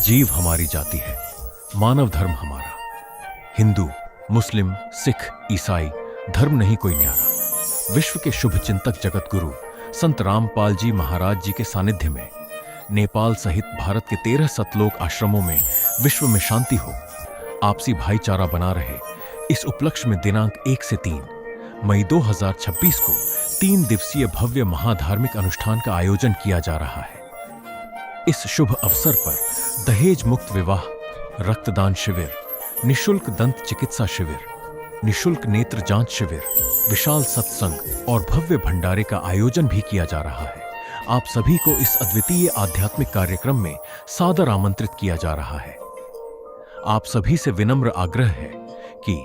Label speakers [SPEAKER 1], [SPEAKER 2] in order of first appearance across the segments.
[SPEAKER 1] जीव हमारी जाति है, मानव धर्म हमारा। हिंदू, मुस्लिम, सिख, ईसाई धर्म नहीं कोई न्यारा। विश्व के शुभ चिंतक जगत गुरु संत रामपाल जी महाराज जी के सानिध्य में नेपाल सहित भारत के 13 सतलोक आश्रमों में विश्व में शांति हो, आपसी भाईचारा बना रहे, इस उपलक्ष्य में दिनांक 1 से 3 मई 2026 को 3 दिवसीय भव्य महाधार्मिक अनुष्ठान का आयोजन किया जा रहा है। इस शुभ अवसर पर दहेज मुक्त विवाह, रक्तदान शिविर, निशुल्क दंत चिकित्सा शिविर, निशुल्क नेत्र जांच शिविर, विशाल सत्संग और भव्य भंडारे का आयोजन भी किया जा रहा है। आप सभी को इस अद्वितीय आध्यात्मिक कार्यक्रम में सादर आमंत्रित किया जा रहा है। आप सभी से विनम्र आग्रह है कि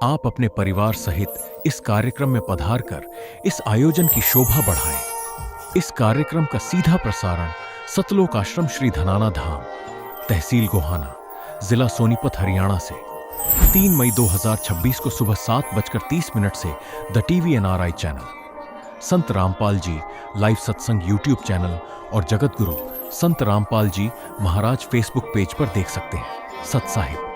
[SPEAKER 1] आप अपने परिवार सहित इस कार्यक्रम में पधार कर इस आयोजन की शोभा बढ़ाएं। इस कार्यक्रम का सीधा प्रसारण सतलोक आश्रम श्री धनाना धाम, तहसील गोहाना, जिला सोनीपत, हरियाणा से 3 मई 2026 को सुबह 7:30 से the TVNRI channel, Sant Rampal ji live सत्संग यूट्यूब चैनल और जगत गुरु संत रामपाल जी महाराज फेसबुक पेज पर देख सकते हैं। सत साहिब।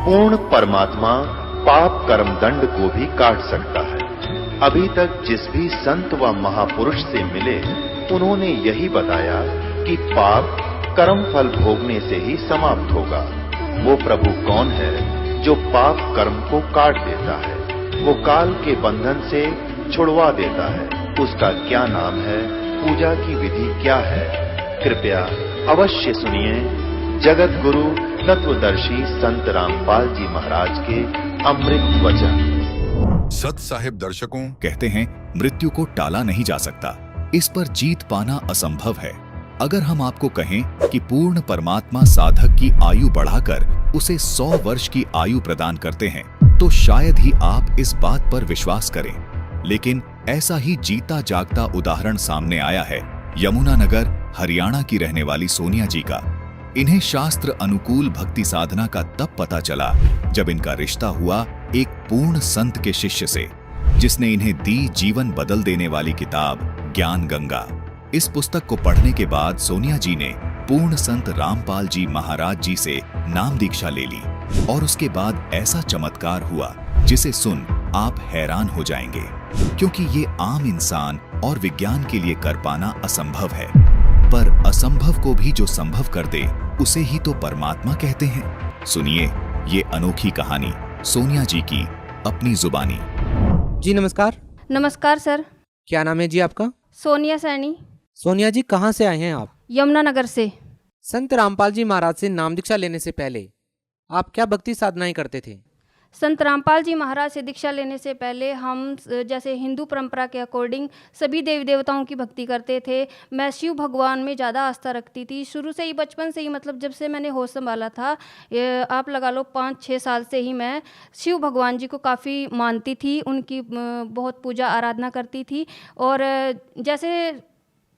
[SPEAKER 2] पूर्ण परमात्मा पाप कर्म दंड को भी काट सकता है। अभी तक जिस भी संत व महापुरुष से मिले, उन्होंने यही बताया कि पाप कर्म फल भोगने से ही समाप्त होगा। वो प्रभु कौन है जो पाप कर्म को काट देता है, वो काल के बंधन से छुड़वा देता है। उसका क्या नाम है, पूजा की विधि क्या है? कृपया अवश्य सुनिए जगत गुरु तत्वदर्शी संत रामपाल जी महाराज के अमृत वचन।
[SPEAKER 3] सत साहिब दर्शकों,
[SPEAKER 4] कहते हैं मृत्यु को टाला नहीं जा सकता, इस पर जीत पाना असंभव है। अगर हम आपको कहें कि पूर्ण परमात्मा साधक की आयु बढ़ाकर उसे 100 वर्ष की आयु प्रदान करते हैं, तो शायद ही आप इस बात पर विश्वास करें। लेकिन ऐसा ही जीता जागता उदाहरण सामने आया है यमुनानगर, हरियाणा की रहने वाली सोनिया जी का। इन्हें शास्त्र अनुकूल भक्ति साधना का तब पता चला जब इनका रिश्ता हुआ एक पूर्ण संत के शिष्य से, जिसने इन्हें दी जीवन बदल देने वाली किताब ज्ञान गंगा। इस पुस्तक को पढ़ने के बाद सोनिया जी ने पूर्ण संत रामपाल जी महाराज जी से नाम दीक्षा ले ली और उसके बाद ऐसा चमत्कार हुआ जिसे सुन आप हैरान हो जाएंगे, क्योंकि ये आम इंसान और विज्ञान के लिए कर पाना असंभव है। पर असंभव को भी जो संभव कर दे, उसे ही तो परमात्मा कहते हैं। सुनिए ये अनोखी कहानी सोनिया जी की अपनी जुबानी।
[SPEAKER 5] जी नमस्कार।
[SPEAKER 6] नमस्कार सर।
[SPEAKER 5] क्या नाम है जी आपका?
[SPEAKER 6] सोनिया सैनी।
[SPEAKER 5] सोनिया जी कहाँ से आए हैं आप?
[SPEAKER 6] यमुनानगर से।
[SPEAKER 5] संत रामपाल जी महाराज से नाम दीक्षा लेने से पहले आप क्या भक्ति साधनाएं करते थे?
[SPEAKER 6] संत रामपाल जी महाराज से दीक्षा लेने से पहले हम जैसे हिंदू परंपरा के अकॉर्डिंग सभी देवी देवताओं की भक्ति करते थे। मैं शिव भगवान में ज़्यादा आस्था रखती थी शुरू से ही, बचपन से ही, मतलब जब से मैंने होश संभाला था, आप लगा लो 5-6 साल से ही मैं शिव भगवान जी को काफ़ी मानती थी, उनकी बहुत पूजा आराधना करती थी। और जैसे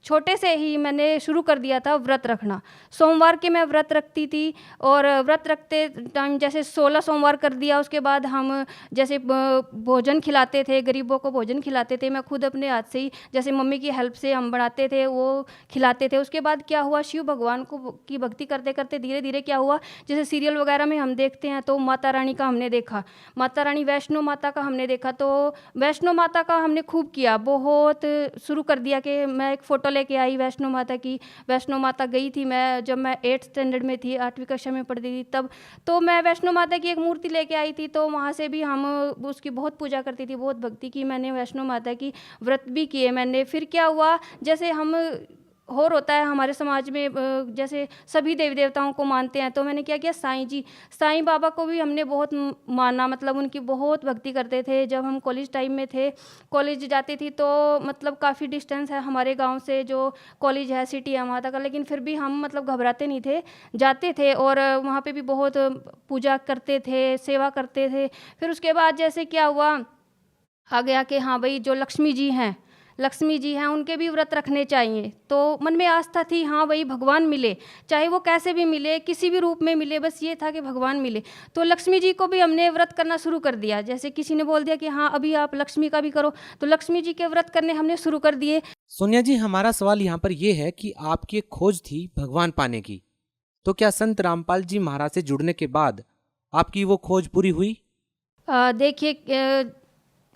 [SPEAKER 6] छोटे से ही मैंने शुरू कर दिया था व्रत रखना। सोमवार के मैं व्रत रखती थी और व्रत रखते टाइम जैसे 16 सोमवार कर दिया, उसके बाद हम जैसे भोजन खिलाते थे, गरीबों को भोजन खिलाते थे। मैं खुद अपने हाथ से ही, जैसे मम्मी की हेल्प से हम बनाते थे, वो खिलाते थे। उसके बाद क्या हुआ, शिव भगवान को की भक्ति करते करते धीरे धीरे क्या हुआ, जैसे सीरियल वगैरह में हम देखते हैं तो माता रानी का हमने देखा, माता रानी वैष्णो माता का हमने देखा, तो वैष्णो माता का हमने खूब किया, बहुत शुरू कर दिया कि मैं एक फ़ोटो लेके आई वैष्णो माता की। वैष्णो माता गई थी मैं जब मैं 8th स्टैंडर्ड में थी, 8वीं कक्षा में पढ़ती थी तब, तो मैं वैष्णो माता की एक मूर्ति लेके आई थी। तो वहाँ से भी हम उसकी बहुत पूजा करती थी, बहुत भक्ति की मैंने, वैष्णो माता की व्रत भी किए मैंने। फिर क्या हुआ, जैसे हम और होता है हमारे समाज में, जैसे सभी देवी देवताओं को मानते हैं, तो मैंने क्या किया, साईं बाबा को भी हमने बहुत माना, मतलब उनकी बहुत भक्ति करते थे। जब हम कॉलेज टाइम में थे, कॉलेज जाती थी तो मतलब काफ़ी डिस्टेंस है हमारे गांव से, जो कॉलेज है सिटी है वहाँ तक, लेकिन फिर भी हम मतलब घबराते नहीं थे, जाते थे और वहाँ पे भी बहुत पूजा करते थे, सेवा करते थे। फिर उसके बाद जैसे क्या हुआ, आ गया कि हाँ भाई जो लक्ष्मी जी हैं उनके भी व्रत रखने चाहिए। तो मन में आस्था थी, हाँ भाई भगवान मिले, चाहे वो कैसे भी मिले, किसी भी रूप में मिले, बस ये था कि भगवान मिले। तो लक्ष्मी जी को भी हमने व्रत करना शुरू कर दिया। जैसे किसी ने बोल दिया कि हाँ अभी आप लक्ष्मी का भी करो, तो लक्ष्मी जी के व्रत करने हमने शुरू कर दिए।
[SPEAKER 5] सोनिया जी, हमारा सवाल यहाँ पर यह है कि आपकी एक खोज थी भगवान पाने की, तो क्या संत रामपाल जी महाराज से जुड़ने के बाद आपकी वो खोज पूरी हुई?
[SPEAKER 6] देखिए,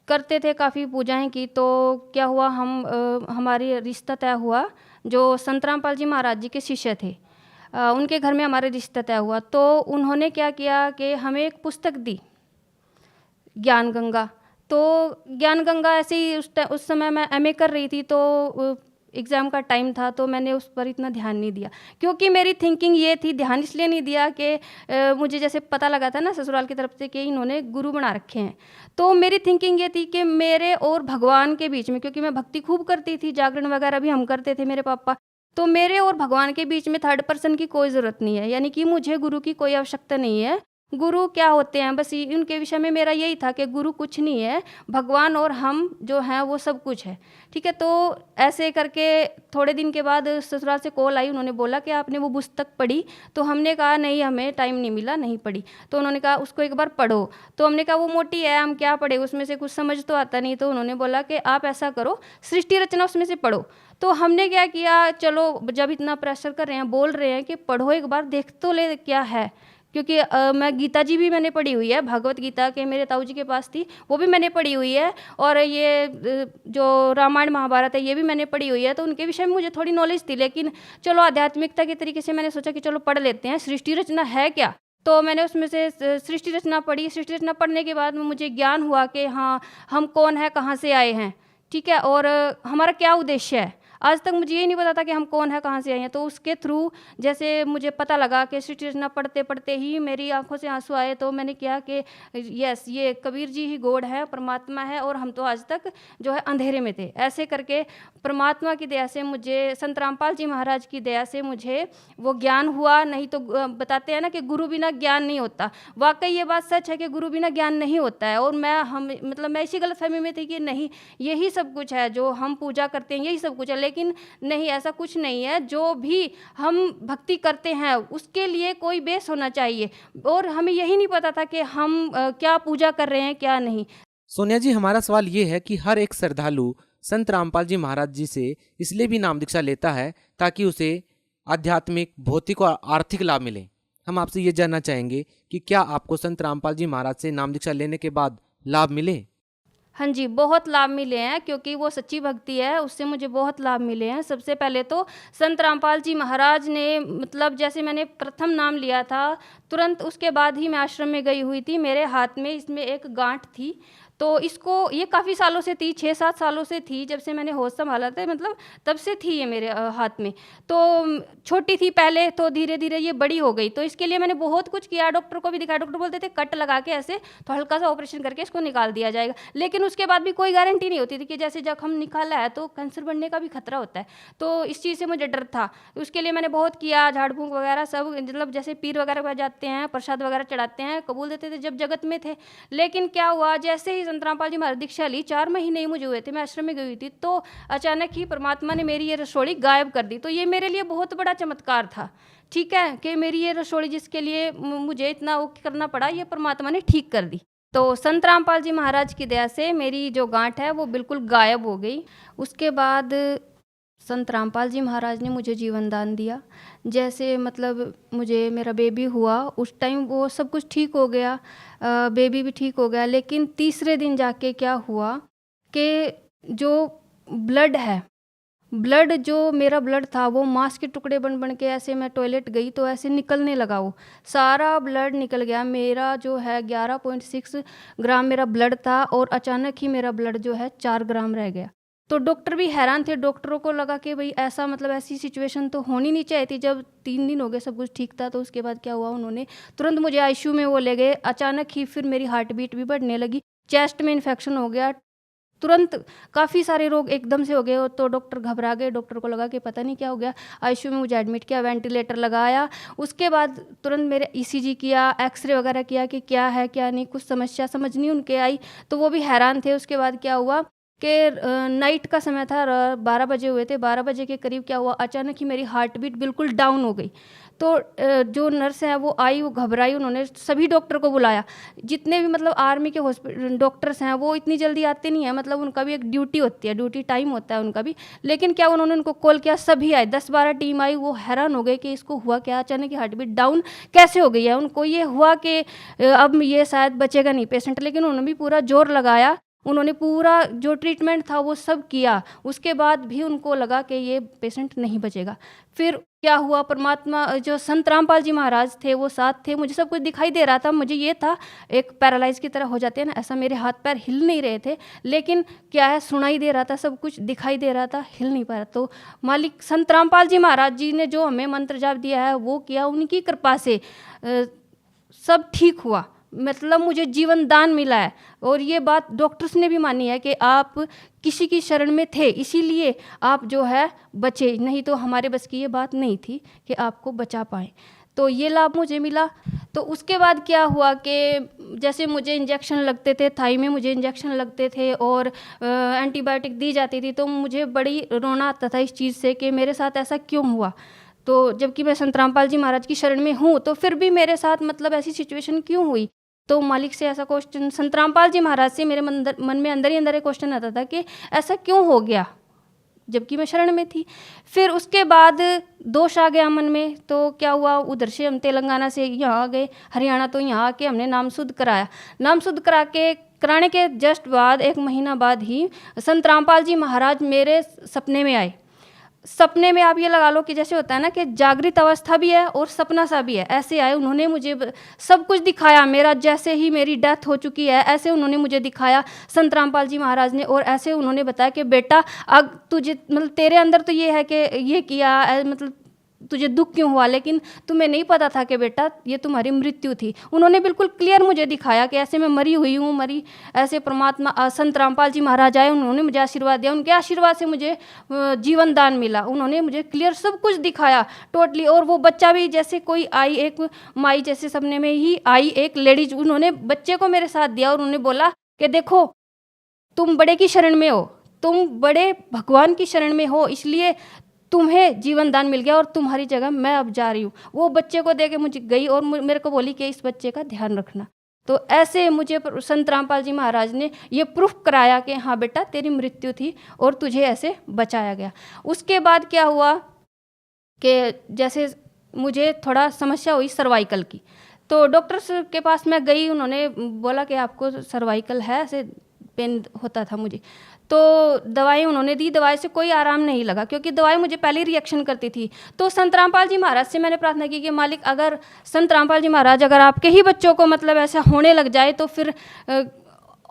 [SPEAKER 6] करते थे काफ़ी पूजाएं की, तो क्या हुआ, हमारी रिश्ता तय हुआ। जो संत रामपाल जी महाराज जी के शिष्य थे, उनके घर में हमारे रिश्ता तय हुआ। तो उन्होंने क्या किया कि हमें एक पुस्तक दी, ज्ञान गंगा। तो ज्ञान गंगा ऐसे ही उस समय मैं एमए कर रही थी, तो एग्ज़ाम का टाइम था, तो मैंने उस पर इतना ध्यान नहीं दिया, क्योंकि मेरी थिंकिंग ये थी, ध्यान इसलिए नहीं दिया कि मुझे जैसे पता लगा था ना ससुराल की तरफ से कि इन्होंने गुरु बना रखे हैं। तो मेरी थिंकिंग ये थी कि मेरे और भगवान के बीच में, क्योंकि मैं भक्ति खूब करती थी, जागरण वगैरह भी हम करते थे मेरे पापा, तो मेरे और भगवान के बीच में थर्ड पर्सन की कोई ज़रूरत नहीं है, यानी कि मुझे गुरु की कोई आवश्यकता नहीं है। गुरु क्या होते हैं, बस उनके विषय में मेरा यही था कि गुरु कुछ नहीं है, भगवान और हम जो हैं वो सब कुछ है। ठीक है, तो ऐसे करके थोड़े दिन के बाद ससुराल से कॉल आई, उन्होंने बोला कि आपने वो पुस्तक पढ़ी? तो हमने कहा नहीं, हमें टाइम नहीं मिला, नहीं पढ़ी। तो उन्होंने कहा उसको एक बार पढ़ो। तो हमने कहा वो मोटी है, हम क्या पढ़े, उसमें से कुछ समझ तो आता नहीं। तो उन्होंने बोला कि आप ऐसा करो, सृष्टि रचना उसमें से पढ़ो। तो हमने क्या किया, चलो जब इतना प्रेशर कर रहे हैं, बोल रहे हैं कि पढ़ो एक बार, देख तो ले क्या है, क्योंकि मैं गीता जी भी मैंने पढ़ी हुई है, भगवत गीता के मेरे ताऊ जी के पास थी, वो भी मैंने पढ़ी हुई है, और ये जो रामायण महाभारत है ये भी मैंने पढ़ी हुई है। तो उनके विषय में मुझे थोड़ी नॉलेज थी, लेकिन चलो आध्यात्मिकता के तरीके से मैंने सोचा कि चलो पढ़ लेते हैं, सृष्टि रचना है क्या। तो मैंने उसमें से सृष्टि रचना पढ़ी। सृष्टि रचना पढ़ने के बाद में मुझे ज्ञान हुआ कि हाँ हम कौन है, कहाँ से आए हैं, ठीक है, और हमारा क्या उद्देश्य है। आज तक मुझे ये नहीं पता था कि हम कौन है, कहाँ से आए हैं। तो उसके थ्रू जैसे मुझे पता लगा कि सृष्टि रचना पढ़ते पढ़ते ही मेरी आंखों से आंसू आए। तो मैंने किया कि यस, ये कबीर जी ही गॉड है, परमात्मा है, और हम तो आज तक जो है अंधेरे में थे। ऐसे करके परमात्मा की दया से मुझे, संत रामपाल जी महाराज की दया से मुझे वो ज्ञान हुआ। नहीं तो बताते हैं ना कि गुरु बिना ज्ञान नहीं होता, वाकई ये बात सच है कि गुरु बिना ज्ञान नहीं होता है। और मैं इसी गलतफहमी में थी कि नहीं यही सब कुछ है, जो हम पूजा करते हैं यही सब कुछ है, लेकिन नहीं, ऐसा कुछ नहीं है। जो भी हम भक्ति करते हैं उसके लिए कोई बेस होना चाहिए, और हमें यही नहीं पता था कि हम क्या पूजा कर रहे हैं क्या नहीं।
[SPEAKER 5] सोनिया जी, हमारा सवाल ये है कि हर एक श्रद्धालु संत रामपाल जी महाराज जी से इसलिए भी नाम दीक्षा लेता है ताकि उसे आध्यात्मिक, भौतिक और आर्थिक लाभ मिले। हम आपसे ये जानना चाहेंगे कि क्या आपको संत रामपाल जी महाराज से नाम दीक्षा लेने के बाद लाभ मिले?
[SPEAKER 6] हाँ जी, बहुत लाभ मिले हैं, क्योंकि वो सच्ची भक्ति है, उससे मुझे बहुत लाभ मिले हैं। सबसे पहले तो संत रामपाल जी महाराज ने, मतलब जैसे मैंने प्रथम नाम लिया था, तुरंत उसके बाद ही मैं आश्रम में गई हुई थी। मेरे हाथ में इसमें एक गांठ थी, तो इसको ये काफ़ी सालों से थी, 6-7 सालों से थी, जब से मैंने होश संभाला था, मतलब तब से थी ये मेरे हाथ में। तो छोटी थी पहले, तो धीरे धीरे ये बड़ी हो गई। तो इसके लिए मैंने बहुत कुछ किया, डॉक्टर को भी दिखाया। डॉक्टर बोलते थे कट लगा के ऐसे तो हल्का सा ऑपरेशन करके इसको निकाल दिया जाएगा, लेकिन उसके बाद भी कोई गारंटी नहीं होती थी कि जैसे जख्म निकाला है तो कैंसर बढ़ने का भी खतरा होता है। तो इस चीज़ से मुझे डर था। उसके लिए मैंने बहुत किया, झाड़ फूंक वगैरह सब, मतलब जैसे पीर वगैरह पर जाते हैं, प्रसाद वगैरह चढ़ाते हैं, कबूल देते थे जब जगत में थे। लेकिन क्या हुआ, जैसे ही संत रामपाल जी महाराज दीक्षा ली, 4 महीने ही मुझे हुए थे, मैं आश्रम में गई हुई थी, तो अचानक ही परमात्मा ने मेरी ये रसोड़ी गायब कर दी। तो ये मेरे लिए बहुत बड़ा चमत्कार था, ठीक है, कि मेरी ये रसोड़ी जिसके लिए मुझे इतना वो करना पड़ा, ये परमात्मा ने ठीक कर दी। तो संत रामपाल जी महाराज की दया से मेरी जो गांठ है वो बिल्कुल गायब हो गई। उसके बाद संत रामपाल जी महाराज ने मुझे जीवन दान दिया। जैसे मतलब मुझे मेरा बेबी हुआ, उस टाइम वो सब कुछ ठीक हो गया, बेबी भी ठीक हो गया। लेकिन तीसरे दिन जाके क्या हुआ कि जो ब्लड जो मेरा ब्लड था वो मांस के टुकड़े बन बन के, ऐसे मैं टॉयलेट गई तो ऐसे निकलने लगा, वो सारा ब्लड निकल गया। मेरा जो है 11.6 ग्राम मेरा ब्लड था, और अचानक ही मेरा ब्लड जो है 4 ग्राम रह गया। तो डॉक्टर भी हैरान थे, डॉक्टरों को लगा कि भाई ऐसा मतलब ऐसी सिचुएशन तो होनी नहीं चाहिए थी। जब 3 दिन हो गए सब कुछ ठीक था, तो उसके बाद क्या हुआ, उन्होंने तुरंत मुझे आईसीयू में वो ले गए। अचानक ही फिर मेरी हार्ट बीट भी बढ़ने लगी, चेस्ट में इन्फेक्शन हो गया, तुरंत काफ़ी सारे रोग एकदम से हो गए। तो डॉक्टर घबरा गए, डॉक्टर को लगा कि पता नहीं क्या हो गया। आईसीयू में मुझे एडमिट किया, वेंटिलेटर लगाया। उसके बाद तुरंत मेरे ईसीजी किया, एक्सरे वगैरह किया कि क्या है क्या नहीं, कुछ समस्या समझ नहीं उनके आई, तो वो भी हैरान थे। उसके बाद क्या हुआ कि नाइट का समय था, 12 बजे हुए थे। 12 बजे के करीब क्या हुआ, अचानक ही मेरी हार्ट बीट बिल्कुल डाउन हो गई। तो जो नर्स है वो आई, वो घबराई, उन्होंने सभी डॉक्टर को बुलाया। जितने भी मतलब आर्मी के हॉस्पिटल डॉक्टर्स हैं वो इतनी जल्दी आते नहीं हैं, मतलब उनका भी एक ड्यूटी होती है, ड्यूटी टाइम होता है उनका भी। लेकिन क्या उन्होंने उनको कॉल किया, सभी आए, 10-12 टीम आई। वो हैरान हो गए कि इसको हुआ क्या, अचानक ही हार्ट बीट डाउन कैसे हो गई है। उनको ये हुआ कि अब ये शायद बचेगा नहीं पेशेंट, लेकिन उन्होंने भी पूरा जोर लगाया, उन्होंने पूरा जो ट्रीटमेंट था वो सब किया। उसके बाद भी उनको लगा कि ये पेशेंट नहीं बचेगा। फिर क्या हुआ, परमात्मा जो संत रामपाल जी महाराज थे वो साथ थे। मुझे सब कुछ दिखाई दे रहा था, मुझे ये था एक पैरालाइज की तरह हो जाते हैं ना, ऐसा मेरे हाथ पैर हिल नहीं रहे थे, लेकिन क्या है सुनाई दे रहा था, सब कुछ दिखाई दे रहा था, हिल नहीं पा रहा। तो मालिक संत रामपाल जी महाराज जी ने जो हमें मंत्र जाप दिया है वो किया, उनकी कृपा से सब ठीक हुआ, मतलब मुझे जीवन दान मिला है। और ये बात डॉक्टर्स ने भी मानी है कि आप किसी की शरण में थे, इसीलिए आप जो है बचे, नहीं तो हमारे बस की ये बात नहीं थी कि आपको बचा पाए। तो ये लाभ मुझे मिला। तो उसके बाद क्या हुआ कि जैसे मुझे इंजेक्शन लगते थे, थाई में मुझे इंजेक्शन लगते थे और एंटीबायोटिक दी जाती थी, तो मुझे बड़ी रोना आता था इस चीज़ से कि मेरे साथ ऐसा क्यों हुआ। तो जबकि मैं संत रामपाल जी महाराज की शरण में हूँ, तो फिर भी मेरे साथ मतलब ऐसी सिचुएशन क्यों हुई। तो मालिक से ऐसा क्वेश्चन, संत रामपाल जी महाराज से मेरे मन में अंदर ही अंदर एक क्वेश्चन आता था कि ऐसा क्यों हो गया जबकि मैं शरण में थी। फिर उसके बाद दोष आ गया मन में। तो क्या हुआ, उधर से हम तेलंगाना से यहाँ आ गए हरियाणा, तो यहाँ आके हमने नाम शुद्ध कराया। नाम शुद्ध कराने के जस्ट बाद 1 महीना बाद ही संत रामपाल जी महाराज मेरे सपने में आए। सपने में आप ये लगा लो कि जैसे होता है ना कि जागृत अवस्था भी है और सपना सा भी है, ऐसे आए। उन्होंने मुझे सब कुछ दिखाया, मेरा जैसे ही मेरी डेथ हो चुकी है ऐसे उन्होंने मुझे दिखाया संत रामपाल जी महाराज ने। और ऐसे उन्होंने बताया कि बेटा अब तुझे मतलब तेरे अंदर तो ये है कि ये किया मतलब तुझे दुख क्यों हुआ, लेकिन तुम्हें नहीं पता था कि बेटा ये तुम्हारी मृत्यु थी। उन्होंने बिल्कुल क्लियर मुझे दिखाया कि ऐसे मैं मरी हुई हूँ, मरी ऐसे परमात्मा संत रामपाल जी महाराज आए, उन्होंने मुझे आशीर्वाद दिया, उनके आशीर्वाद से मुझे जीवन दान मिला। उन्होंने मुझे क्लियर सब कुछ दिखाया टोटली। और वो बच्चा भी जैसे कोई आई, एक माई जैसे सपने में ही आई एक लेडीज, उन्होंने बच्चे को मेरे साथ दिया और उन्होंने बोला कि देखो तुम बड़े की शरण में हो, तुम बड़े भगवान की शरण में हो, इसलिए तुम्हें जीवन दान मिल गया और तुम्हारी जगह मैं अब जा रही हूँ। वो बच्चे को दे के मुझे गई और मेरे को बोली कि इस बच्चे का ध्यान रखना। तो ऐसे मुझे संत रामपाल जी महाराज ने ये प्रूफ कराया कि हाँ बेटा तेरी मृत्यु थी और तुझे ऐसे बचाया गया। उसके बाद क्या हुआ कि जैसे मुझे थोड़ा समस्या हुई सर्वाइकल की, तो डॉक्टर्स के पास मैं गई, उन्होंने बोला कि आपको सर्वाइकल है, ऐसे पेन होता था मुझे। तो दवाई उन्होंने दी, दवाई से कोई आराम नहीं लगा क्योंकि दवाई मुझे पहले रिएक्शन करती थी। तो संत रामपाल जी महाराज से मैंने प्रार्थना की कि मालिक अगर संत रामपाल जी महाराज अगर आपके ही बच्चों को मतलब ऐसा होने लग जाए तो फिर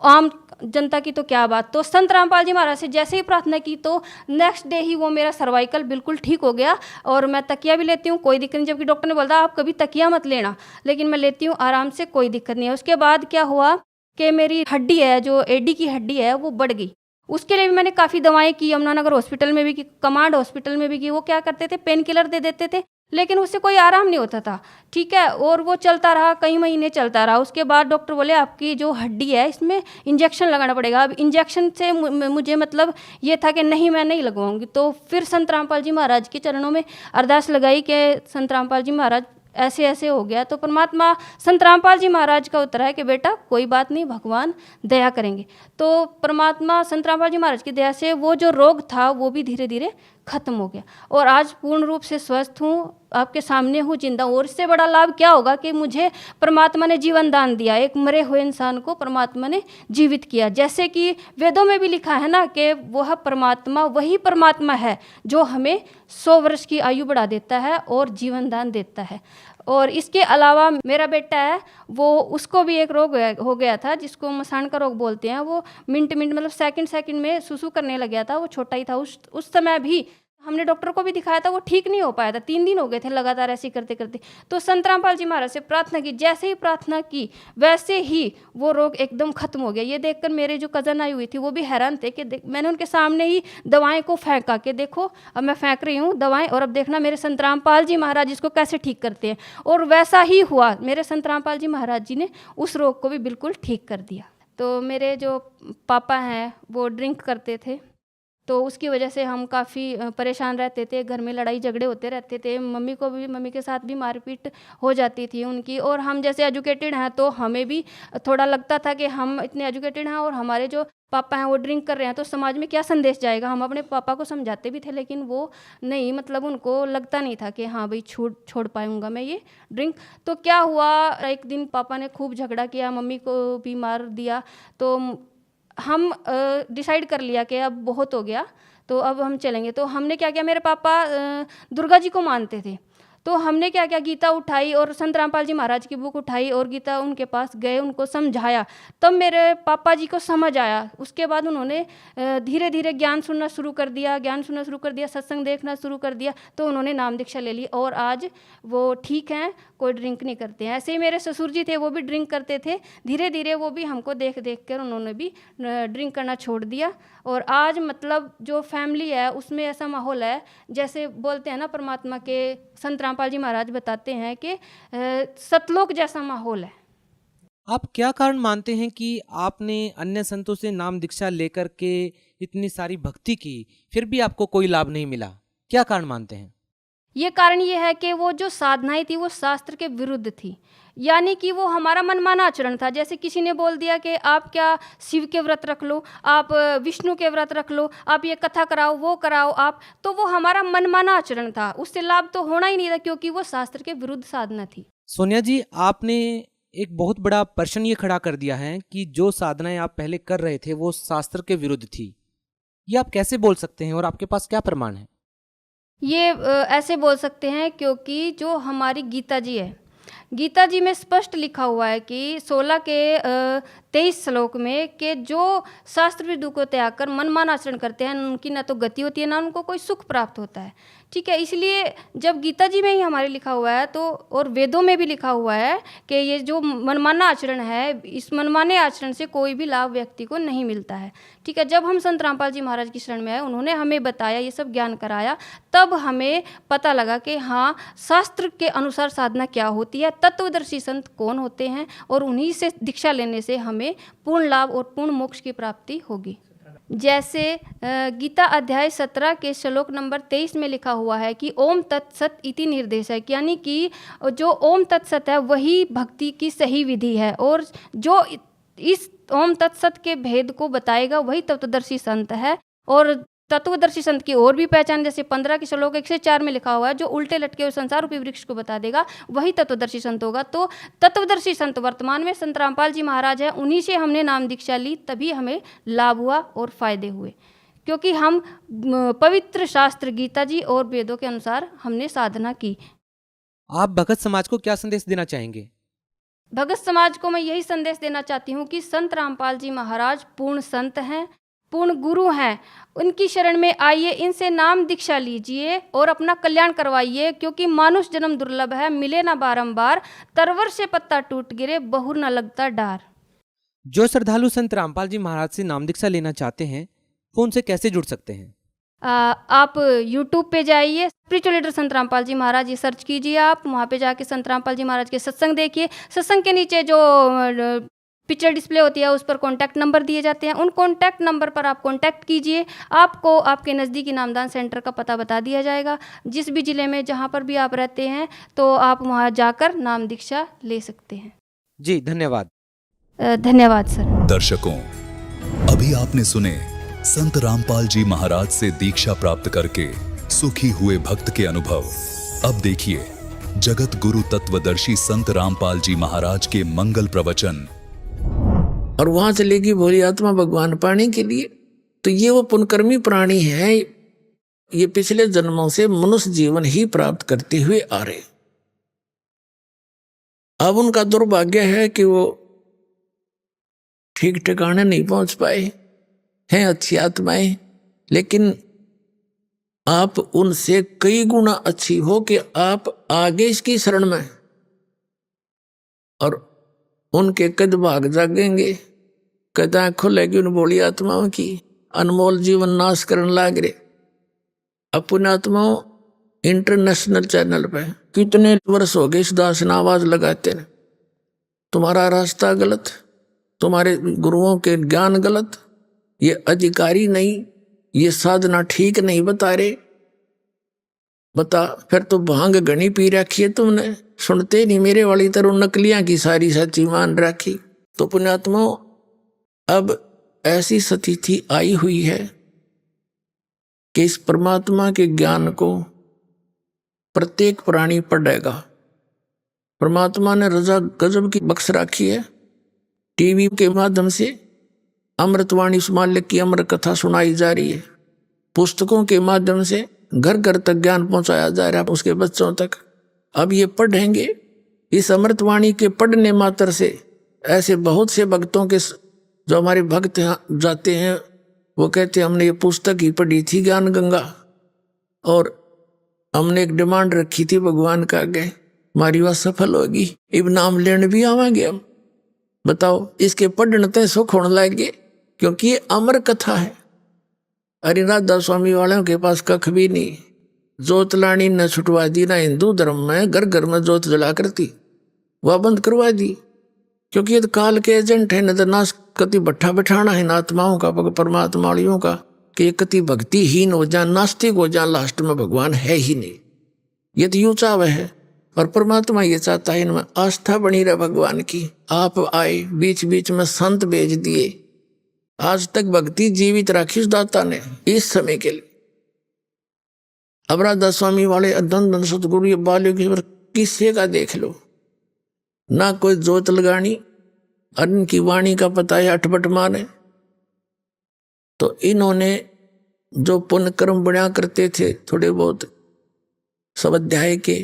[SPEAKER 6] आम जनता की तो क्या बात। तो संत रामपाल जी महाराज से जैसे ही प्रार्थना की तो नेक्स्ट डे ही वो मेरा सर्वाइकल बिल्कुल ठीक हो गया और मैं तकिया भी लेती हूँ, कोई दिक्कत नहीं। जबकि डॉक्टर ने बोला आप कभी तकिया मत लेना, लेकिन मैं लेती हूँ आराम से, कोई दिक्कत नहीं है। उसके बाद क्या हुआ कि मेरी हड्डी है, जो एडी की हड्डी है वो बढ़ गई। उसके लिए भी मैंने काफ़ी दवाएं की, यमुनानगर हॉस्पिटल में भी की, कमांड हॉस्पिटल में भी की। वो क्या करते थे, पेन किलर दे देते थे, लेकिन उससे कोई आराम नहीं होता था। ठीक है, और वो चलता रहा, कई महीने चलता रहा। उसके बाद डॉक्टर बोले आपकी जो हड्डी है इसमें इंजेक्शन लगाना पड़ेगा। अब इंजेक्शन से मुझे मतलब ये था कि नहीं मैं नहीं लगवाऊंगी। तो फिर संत रामपाल जी महाराज के चरणों में अरदास लगाई कि संत रामपाल जी महाराज ऐसे ऐसे हो गया। तो परमात्मा संत रामपाल जी महाराज का उत्तर है कि बेटा कोई बात नहीं, भगवान दया करेंगे। तो परमात्मा संत रामपाल जी महाराज की दया से वो जो रोग था वो भी धीरे धीरे खत्म हो गया और आज पूर्ण रूप से स्वस्थ हूँ, आपके सामने हूँ, जिंदा हूँ। और इससे बड़ा लाभ क्या होगा कि मुझे परमात्मा ने जीवन दान दिया, एक मरे हुए इंसान को परमात्मा ने जीवित किया। जैसे कि वेदों में भी लिखा है ना कि वह परमात्मा वही परमात्मा है जो हमें 100 वर्ष की आयु बढ़ा देता है और जीवन दान देता है। और इसके अलावा मेरा बेटा है, वो उसको भी एक रोग हो गया था जिसको मसान का रोग बोलते हैं। वो मिनट मतलब सेकंड में सुसु करने लग गया था, वो छोटा ही था। उस समय भी हमने डॉक्टर को भी दिखाया था, वो ठीक नहीं हो पाया था। 3 दिन हो गए थे लगातार ऐसे करते करते। तो संत रामपाल जी महाराज से प्रार्थना की, जैसे ही प्रार्थना की वैसे ही वो रोग एकदम खत्म हो गया। ये देखकर मेरे जो कज़न आई हुई थी वो भी हैरान थे कि मैंने उनके सामने ही दवाएं को फेंका कि देखो अब मैं फेंक रही हूँ दवाएं और अब देखना मेरे संत रामपाल जी महाराज इसको कैसे ठीक करते हैं। और वैसा ही हुआ, मेरे संत रामपाल जी महाराज जी ने उस रोग को भी बिल्कुल ठीक कर दिया। तो मेरे जो पापा हैं वो ड्रिंक करते थे, तो उसकी वजह से हम काफ़ी परेशान रहते थे, घर में लड़ाई झगड़े होते रहते थे। मम्मी के साथ भी मारपीट हो जाती थी उनकी। और हम जैसे एजुकेटेड हैं तो हमें भी थोड़ा लगता था कि हम इतने एजुकेटेड हैं और हमारे जो पापा हैं वो ड्रिंक कर रहे हैं तो समाज में क्या संदेश जाएगा। हम अपने पापा को समझाते भी थे लेकिन वो नहीं, मतलब उनको लगता नहीं था कि हाँ भाई छोड़ पाऊँगा मैं ये ड्रिंक। तो क्या हुआ, एक दिन पापा ने खूब झगड़ा किया, मम्मी को भी मार दिया। तो हम डिसाइड कर लिया कि अब बहुत हो गया, तो अब हम चलेंगे। तो हमने क्या किया, मेरे पापा दुर्गा जी को मानते थे, तो हमने क्या किया, गीता उठाई और संत रामपाल जी महाराज की बुक उठाई और गीता उनके पास गए, उनको समझाया। तब मेरे पापा जी को समझ आया। उसके बाद उन्होंने धीरे धीरे ज्ञान सुनना शुरू कर दिया, सत्संग देखना शुरू कर दिया। तो उन्होंने नाम दीक्षा ले ली और आज वो ठीक हैं, कोई ड्रिंक नहीं करते हैं। ऐसे ही मेरे ससुर जी थे, वो भी ड्रिंक करते थे। धीरे धीरे वो भी हमको देख कर उन्होंने भी ड्रिंक करना छोड़ दिया। और आज मतलब जो फैमिली है उसमें ऐसा माहौल है, जैसे बोलते हैं ना परमात्मा के संत रामपाल जी महाराज बताते हैं कि सतलोक जैसा माहौल है।
[SPEAKER 5] आप क्या कारण मानते हैं कि आपने अन्य संतों से नाम दीक्षा लेकर के इतनी सारी भक्ति की फिर भी आपको कोई लाभ नहीं मिला? क्या कारण मानते हैं?
[SPEAKER 6] ये कारण ये है कि वो जो साधनाएं थी वो शास्त्र के विरुद्ध थी, यानी कि वो हमारा मनमाना आचरण था। जैसे किसी ने बोल दिया कि आप क्या शिव के व्रत रख लो, आप विष्णु के व्रत रख लो, आप ये कथा कराओ, वो कराओ आप, तो वो हमारा मनमाना आचरण था। उससे लाभ तो होना ही नहीं था क्योंकि वो शास्त्र के विरुद्ध साधना थी।
[SPEAKER 5] सोनिया जी, आपने एक बहुत बड़ा प्रश्न ये खड़ा कर दिया है कि जो साधनाएं आप पहले कर रहे थे वो शास्त्र के विरुद्ध थी। ये आप कैसे बोल सकते हैं और आपके पास क्या प्रमाण है?
[SPEAKER 6] ये ऐसे बोल सकते हैं क्योंकि जो हमारी गीता जी है, गीता जी में स्पष्ट लिखा हुआ है कि 16 के 23 श्लोक में कि जो शास्त्र विरुद्ध को त्याग कर मनमान आचरण करते हैं उनकी ना तो गति होती है ना उनको कोई सुख प्राप्त होता है। ठीक है, इसलिए जब गीता जी में ही हमारे लिखा हुआ है तो और वेदों में भी लिखा हुआ है कि ये जो मनमाना आचरण है, इस मनमाने आचरण से कोई भी लाभ व्यक्ति को नहीं मिलता है। ठीक है, जब हम संत रामपाल जी महाराज की शरण में आए, उन्होंने हमें बताया, ये सब ज्ञान कराया, तब हमें पता लगा कि हाँ शास्त्र के अनुसार साधना क्या होती है, तत्वदर्शी संत कौन होते हैं और उन्हीं से दीक्षा लेने से हमें पूर्ण लाभ और पूर्ण मोक्ष की प्राप्ति होगी। जैसे गीता अध्याय 17 के श्लोक नंबर 23 में लिखा हुआ है कि ओम तत्सत इति निर्देश है, यानी कि जो ओम तत्सत है वही भक्ति की सही विधि है और जो इस ओम तत्सत के भेद को बताएगा वही तत्वदर्शी संत है। और तत्वदर्शी संत की और भी पहचान, जैसे 15 के श्लोक 1 से 4 में लिखा हुआ है, जो उल्टे लटके हुए संसार रूपी वृक्ष को बता देगा वही तत्वदर्शी संत होगा। तो तत्वदर्शी संत वर्तमान में संत रामपाल जी महाराज हैं, उन्हीं से हमने नाम दीक्षा ली, तभी हमें लाभ हुआ और फायदे हुए, क्योंकि हम पवित्र शास्त्र गीता जी और वेदों के अनुसार हमने साधना की।
[SPEAKER 5] आप भगत समाज को क्या संदेश देना चाहेंगे?
[SPEAKER 6] भगत समाज को मैं यही संदेश देना चाहती हूँ कि संत रामपाल जी महाराज पूर्ण संत हैं, पूर्ण गुरु हैं, उनकी शरण में आइए, इनसे नाम दीक्षा लीजिए और अपना कल्याण करवाइए, क्योंकि मानुष जन्म दुर्लभ है, मिले ना बारंबार, तरवर से पत्ता टूट गिरे, बहुर न लगता डार।
[SPEAKER 5] जो श्रद्धालु संत रामपाल जी महाराज से नाम दीक्षा लेना चाहते हैं वो उनसे कैसे जुड़ सकते हैं?
[SPEAKER 6] आप YouTube पे जाइए, स्पिरिचुअल लीडर संत रामपाल जी महाराज ये सर्च कीजिए, आप वहाँ पे जाके संत रामपाल जी महाराज के सत्संग देखिए। सत्संग के नीचे जो पिक्चर डिस्प्ले होती है उस पर कॉन्टैक्ट नंबर दिए जाते हैं, उन कॉन्टैक्ट नंबर पर आप कॉन्टैक्ट कीजिए, आपको आपके नज़दीकी नामदान सेंटर का पता बता दिया जाएगा। जिस भी ज़िले में जहाँ पर भी आप रहते हैं तो आप वहाँ जाकर नाम दीक्षा ले सकते हैं।
[SPEAKER 5] जी धन्यवाद।
[SPEAKER 6] धन्यवाद सर।
[SPEAKER 4] दर्शकों, अभी आपने सुने संत रामपाल जी महाराज से दीक्षा प्राप्त करके सुखी हुए भक्त के अनुभव। अब देखिए जगत गुरु तत्वदर्शी संत रामपाल जी महाराज के मंगल प्रवचन।
[SPEAKER 3] और वहां चलेगी भोली आत्मा भगवान पाने के लिए। तो ये वो पुण्यकर्मी प्राणी है, ये पिछले जन्मों से मनुष्य जीवन ही प्राप्त करते हुए आ रहे। अब उनका दुर्भाग्य है कि वो ठीक ठिकाने नहीं पहुंच पाए हैं, अच्छी आत्माएं, लेकिन आप उनसे कई गुना अच्छी हो कि आप आगे इसकी शरण में और उनके कद भाग जागेंगे। कदा खुलेगी उन बोली आत्माओं की, अनमोल जीवन नाश करने लाग रहे। अपने आत्माओं इंटरनेशनल चैनल पे कितने वर्ष हो गए इस दास ने आवाज लगाते ने, तुम्हारा रास्ता गलत, तुम्हारे गुरुओं के ज्ञान गलत, ये अधिकारी नहीं, ये साधना ठीक नहीं बता रहे। बता फिर तो भांग घनी पी रखी है तुमने, सुनते नहीं मेरे वाली तरह नकलियां की सारी सच्ची मान रखी। तो पुण्यात्माओं अब ऐसी स्थिति आई हुई है कि इस परमात्मा के ज्ञान को प्रत्येक प्राणी पढ़ेगा। परमात्मा ने रजा गजब की बख्श रखी है। टीवी के माध्यम से अमृतवाणी उस मालिक की अमर कथा सुनाई जा रही है, पुस्तकों के माध्यम से घर घर तक ज्ञान पहुंचाया जा रहा है उसके बच्चों तक। अब ये पढ़ेंगे, इस अमृतवाणी के पढ़ने मात्र से ऐसे बहुत से भक्तों के जो हमारे भक्त जाते हैं वो कहते हैं हमने ये पुस्तक ही पढ़ी थी ज्ञान गंगा, और हमने एक डिमांड रखी थी भगवान का आगे, हमारी वह सफल होगी, अब नाम लेने भी आवांगे हम। बताओ इसके पढ़ने ते सुख होने लगे, क्योंकि ये अमर कथा है। अरे राधा स्वामी वालों के पास कख भी नहीं, जोत लानी न छुटवा दी ना हिंदू धर्म में घर घर में जोत जला करती, वह बंद करवा दी, क्योंकि ये तो काल के एजेंट है। न तो नाश कति भट्ठा बैठाना है आत्माओं का, परमात्माओं का, कि कति भक्तिहीन हो जाए, नास्तिक हो जाए, लास्ट में भगवान है ही नहीं। ये तो यूं चाव है, और परमात्मा ये चाहता है इनमें आस्था बनी रहे भगवान की। आप आए, बीच बीच में संत भेज दिए, आज तक भक्ति जीवित रखी उस दाता ने इस समय के लिए। अब राधा स्वामी वाले धन सतगुरु ये बाल्य किस्से का देख लो, ना कोई जोत लगानी, अन्न की वाणी का पता है अठपट माने। तो इन्होंने जो पुण्य कर्म बना करते थे थोड़े बहुत सब अध्याय के,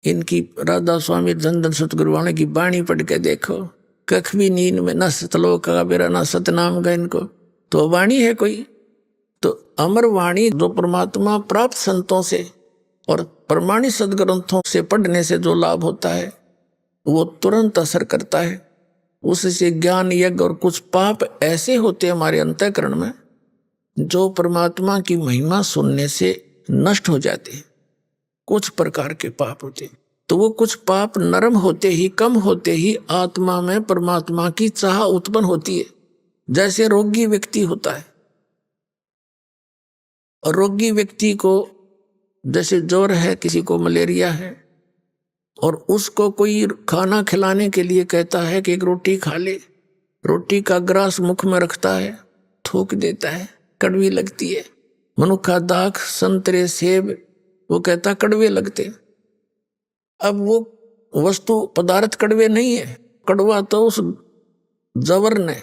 [SPEAKER 3] इनकी राधा स्वामी धन सतगुरु वाले की वाणी पढ़ के देखो, कख भी नींद में न सतलोक का बेरा न सतनाम का इनको तो वाणी है कोई। तो अमर वाणी जो परमात्मा प्राप्त संतों से और प्रमाणित सदग्रंथों से पढ़ने से जो लाभ होता है वो तुरंत असर करता है। उससे ज्ञान यज्ञ और कुछ पाप ऐसे होते हैं हमारे अंतःकरण में जो परमात्मा की महिमा सुनने से नष्ट हो जाते हैं। कुछ प्रकार के पाप होते हैं, तो वो कुछ पाप नरम होते ही, कम होते ही आत्मा में परमात्मा की चाह उत्पन्न होती है। जैसे रोगी व्यक्ति होता है, और रोगी व्यक्ति को जैसे ज्वर है, किसी को मलेरिया है, और उसको कोई खाना खिलाने के लिए कहता है कि एक रोटी खा ले, रोटी का ग्रास मुख में रखता है, थूक देता है, कड़वी लगती है। मनुखा दाख, संतरे, सेब वो कहता कड़वे लगते। अब वो वस्तु पदार्थ कड़वे नहीं है, कड़वा तो उस जवर ने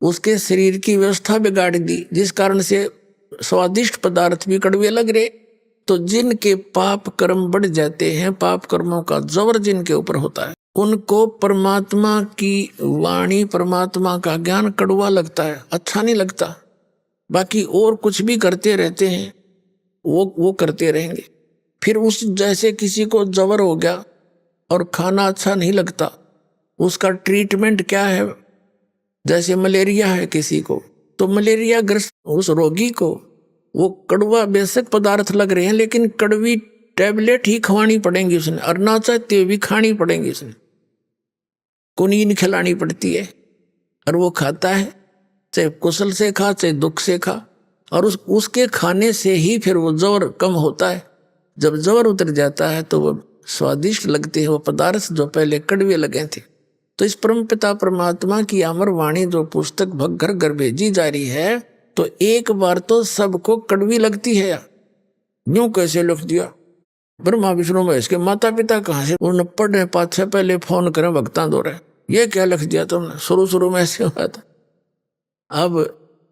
[SPEAKER 3] उसके शरीर की व्यवस्था बिगाड़ दी, जिस कारण से स्वादिष्ट पदार्थ भी कड़वे लग रहे। तो जिनके पाप कर्म बढ़ जाते हैं, पाप कर्मों का जबर जिनके ऊपर होता है, उनको परमात्मा की वाणी, परमात्मा का ज्ञान कड़वा लगता है, अच्छा नहीं लगता। बाकी और कुछ भी करते रहते हैं, वो करते रहेंगे। फिर उस जैसे किसी को जबर हो गया और खाना अच्छा नहीं लगता, उसका ट्रीटमेंट क्या है? जैसे मलेरिया है किसी को, तो मलेरिया ग्रस्त उस रोगी को वो कड़वा बेशक पदार्थ लग रहे हैं, लेकिन कड़वी टैबलेट ही खवानी पड़ेंगी उसने, और ना चाहते हुए भी खानी पड़ेंगी उसने, कुनीन खिलानी पड़ती है, और वो खाता है, चाहे कुशल से खा चाहे दुख से खा, और उसके खाने से ही फिर वो जवर कम होता है। जब जवर उतर जाता है तो वो स्वादिष्ट लगते हैं वो पदार्थ जो पहले कड़वे लगे थे। तो इस परमपिता परमात्मा की अमर वाणी जो पुस्तक घर घर भेजी जा रही है, तो एक बार तो सबको कड़वी लगती है यार, यूं कैसे लिख दिया। ब्रह्मा विष्णु महेश के माता पिता कहाँ से उन्हें पढ़ने पाछे पहले फोन करें भक्तां दो रहे, ये क्या लिख दिया तुमने, शुरू में ऐसे हुआ था। अब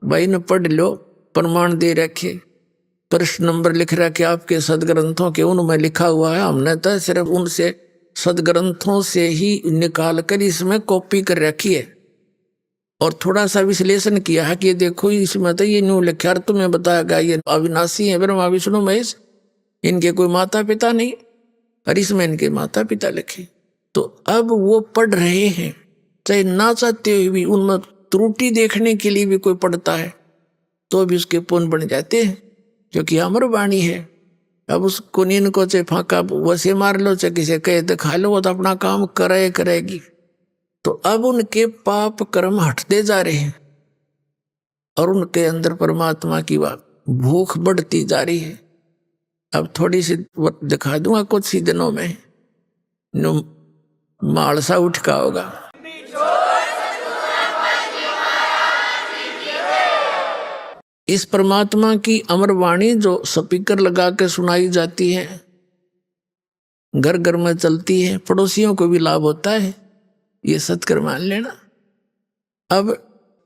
[SPEAKER 3] भाई ने पढ़ लो, प्रमाण दे रखे, प्रश्न नंबर लिख रखे आपके सदग्रंथों के, उनमें लिखा हुआ है। हमने तो सिर्फ उनसे सदग्रंथों से ही निकाल कर इसमें कॉपी कर रखी है और थोड़ा सा विश्लेषण किया है कि ये देखो इसमें तो ये न्यू लिखा, तुम्हें बताया गया ये अविनाशी है ब्रह्मा विष्णु महेश, इनके कोई माता पिता नहीं, और इसमें इनके माता पिता लिखे। तो अब वो पढ़ रहे हैं, चाहे ना चाहते हुए भी उनमें त्रुटि देखने के लिए भी कोई पढ़ता है तो भी उसके पुण्य बन जाते हैं, क्योंकि अमर वाणी है। अब उसको नींद को चाहे फाका वैसे मार लो, चाहे किसे कहे तो खा लो, वो तो अपना काम करेगी। तो अब उनके पाप कर्म हटते जा रहे हैं और उनके अंदर परमात्मा की भूख बढ़ती जा रही है। अब थोड़ी सी दिखा दूंगा कुछ ही दिनों में मालसा उठका होगा। इस परमात्मा की अमर वाणी जो स्पीकर लगा के सुनाई जाती है, घर घर में चलती है, पड़ोसियों को भी लाभ होता है, ये सत्कर मान लेना। अब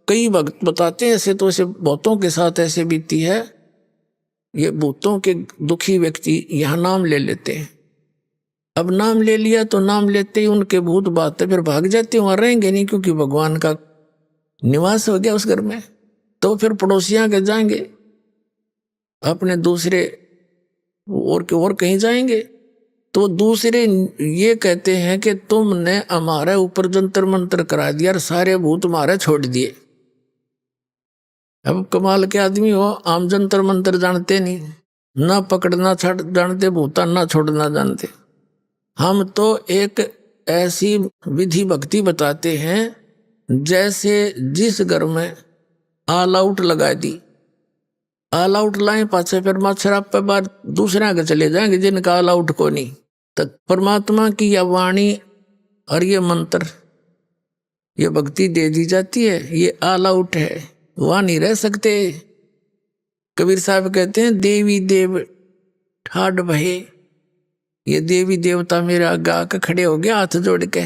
[SPEAKER 3] कई वक्त बताते हैं, ऐसे तो ऐसे बहुतों के साथ ऐसे बीती है, ये भूतों के दुखी व्यक्ति यहाँ नाम ले लेते हैं। अब नाम ले लिया तो नाम लेते ही उनके भूत बातें फिर भाग जाते, वहां रहेंगे नहीं, क्योंकि भगवान का निवास हो गया उस घर में। तो फिर पड़ोसियां के जाएंगे, अपने दूसरे और कहीं जाएंगे, तो दूसरे ये कहते हैं कि तुमने हमारे ऊपर जंतर मंत्र करा दिया और सारे भूत हमारे छोड़ दिए। अब कमाल के आदमी हो, आम जंतर मंत्र जानते नहीं, ना पकड़ना छड़ जानते, भूता ना छोड़ना जानते। हम तो एक ऐसी विधि भक्ति बताते हैं जैसे जिस घर में ऑल आउट लगा दी, ऑल आउट लाए पाछे फिर मच्छर पे बाद दूसरे आगे चले जाएंगे जिनका ऑल आउट को नहीं। तो परमात्मा की यह वाणी और ये मंत्र, ये भक्ति दे दी जाती है, ये ऑल आउट है, वहां नहीं रह सकते। कबीर साहब कहते हैं देवी देव ठाड भये, ये देवी देवता मेरे आगे आकर खड़े हो गए हाथ जोड़ के,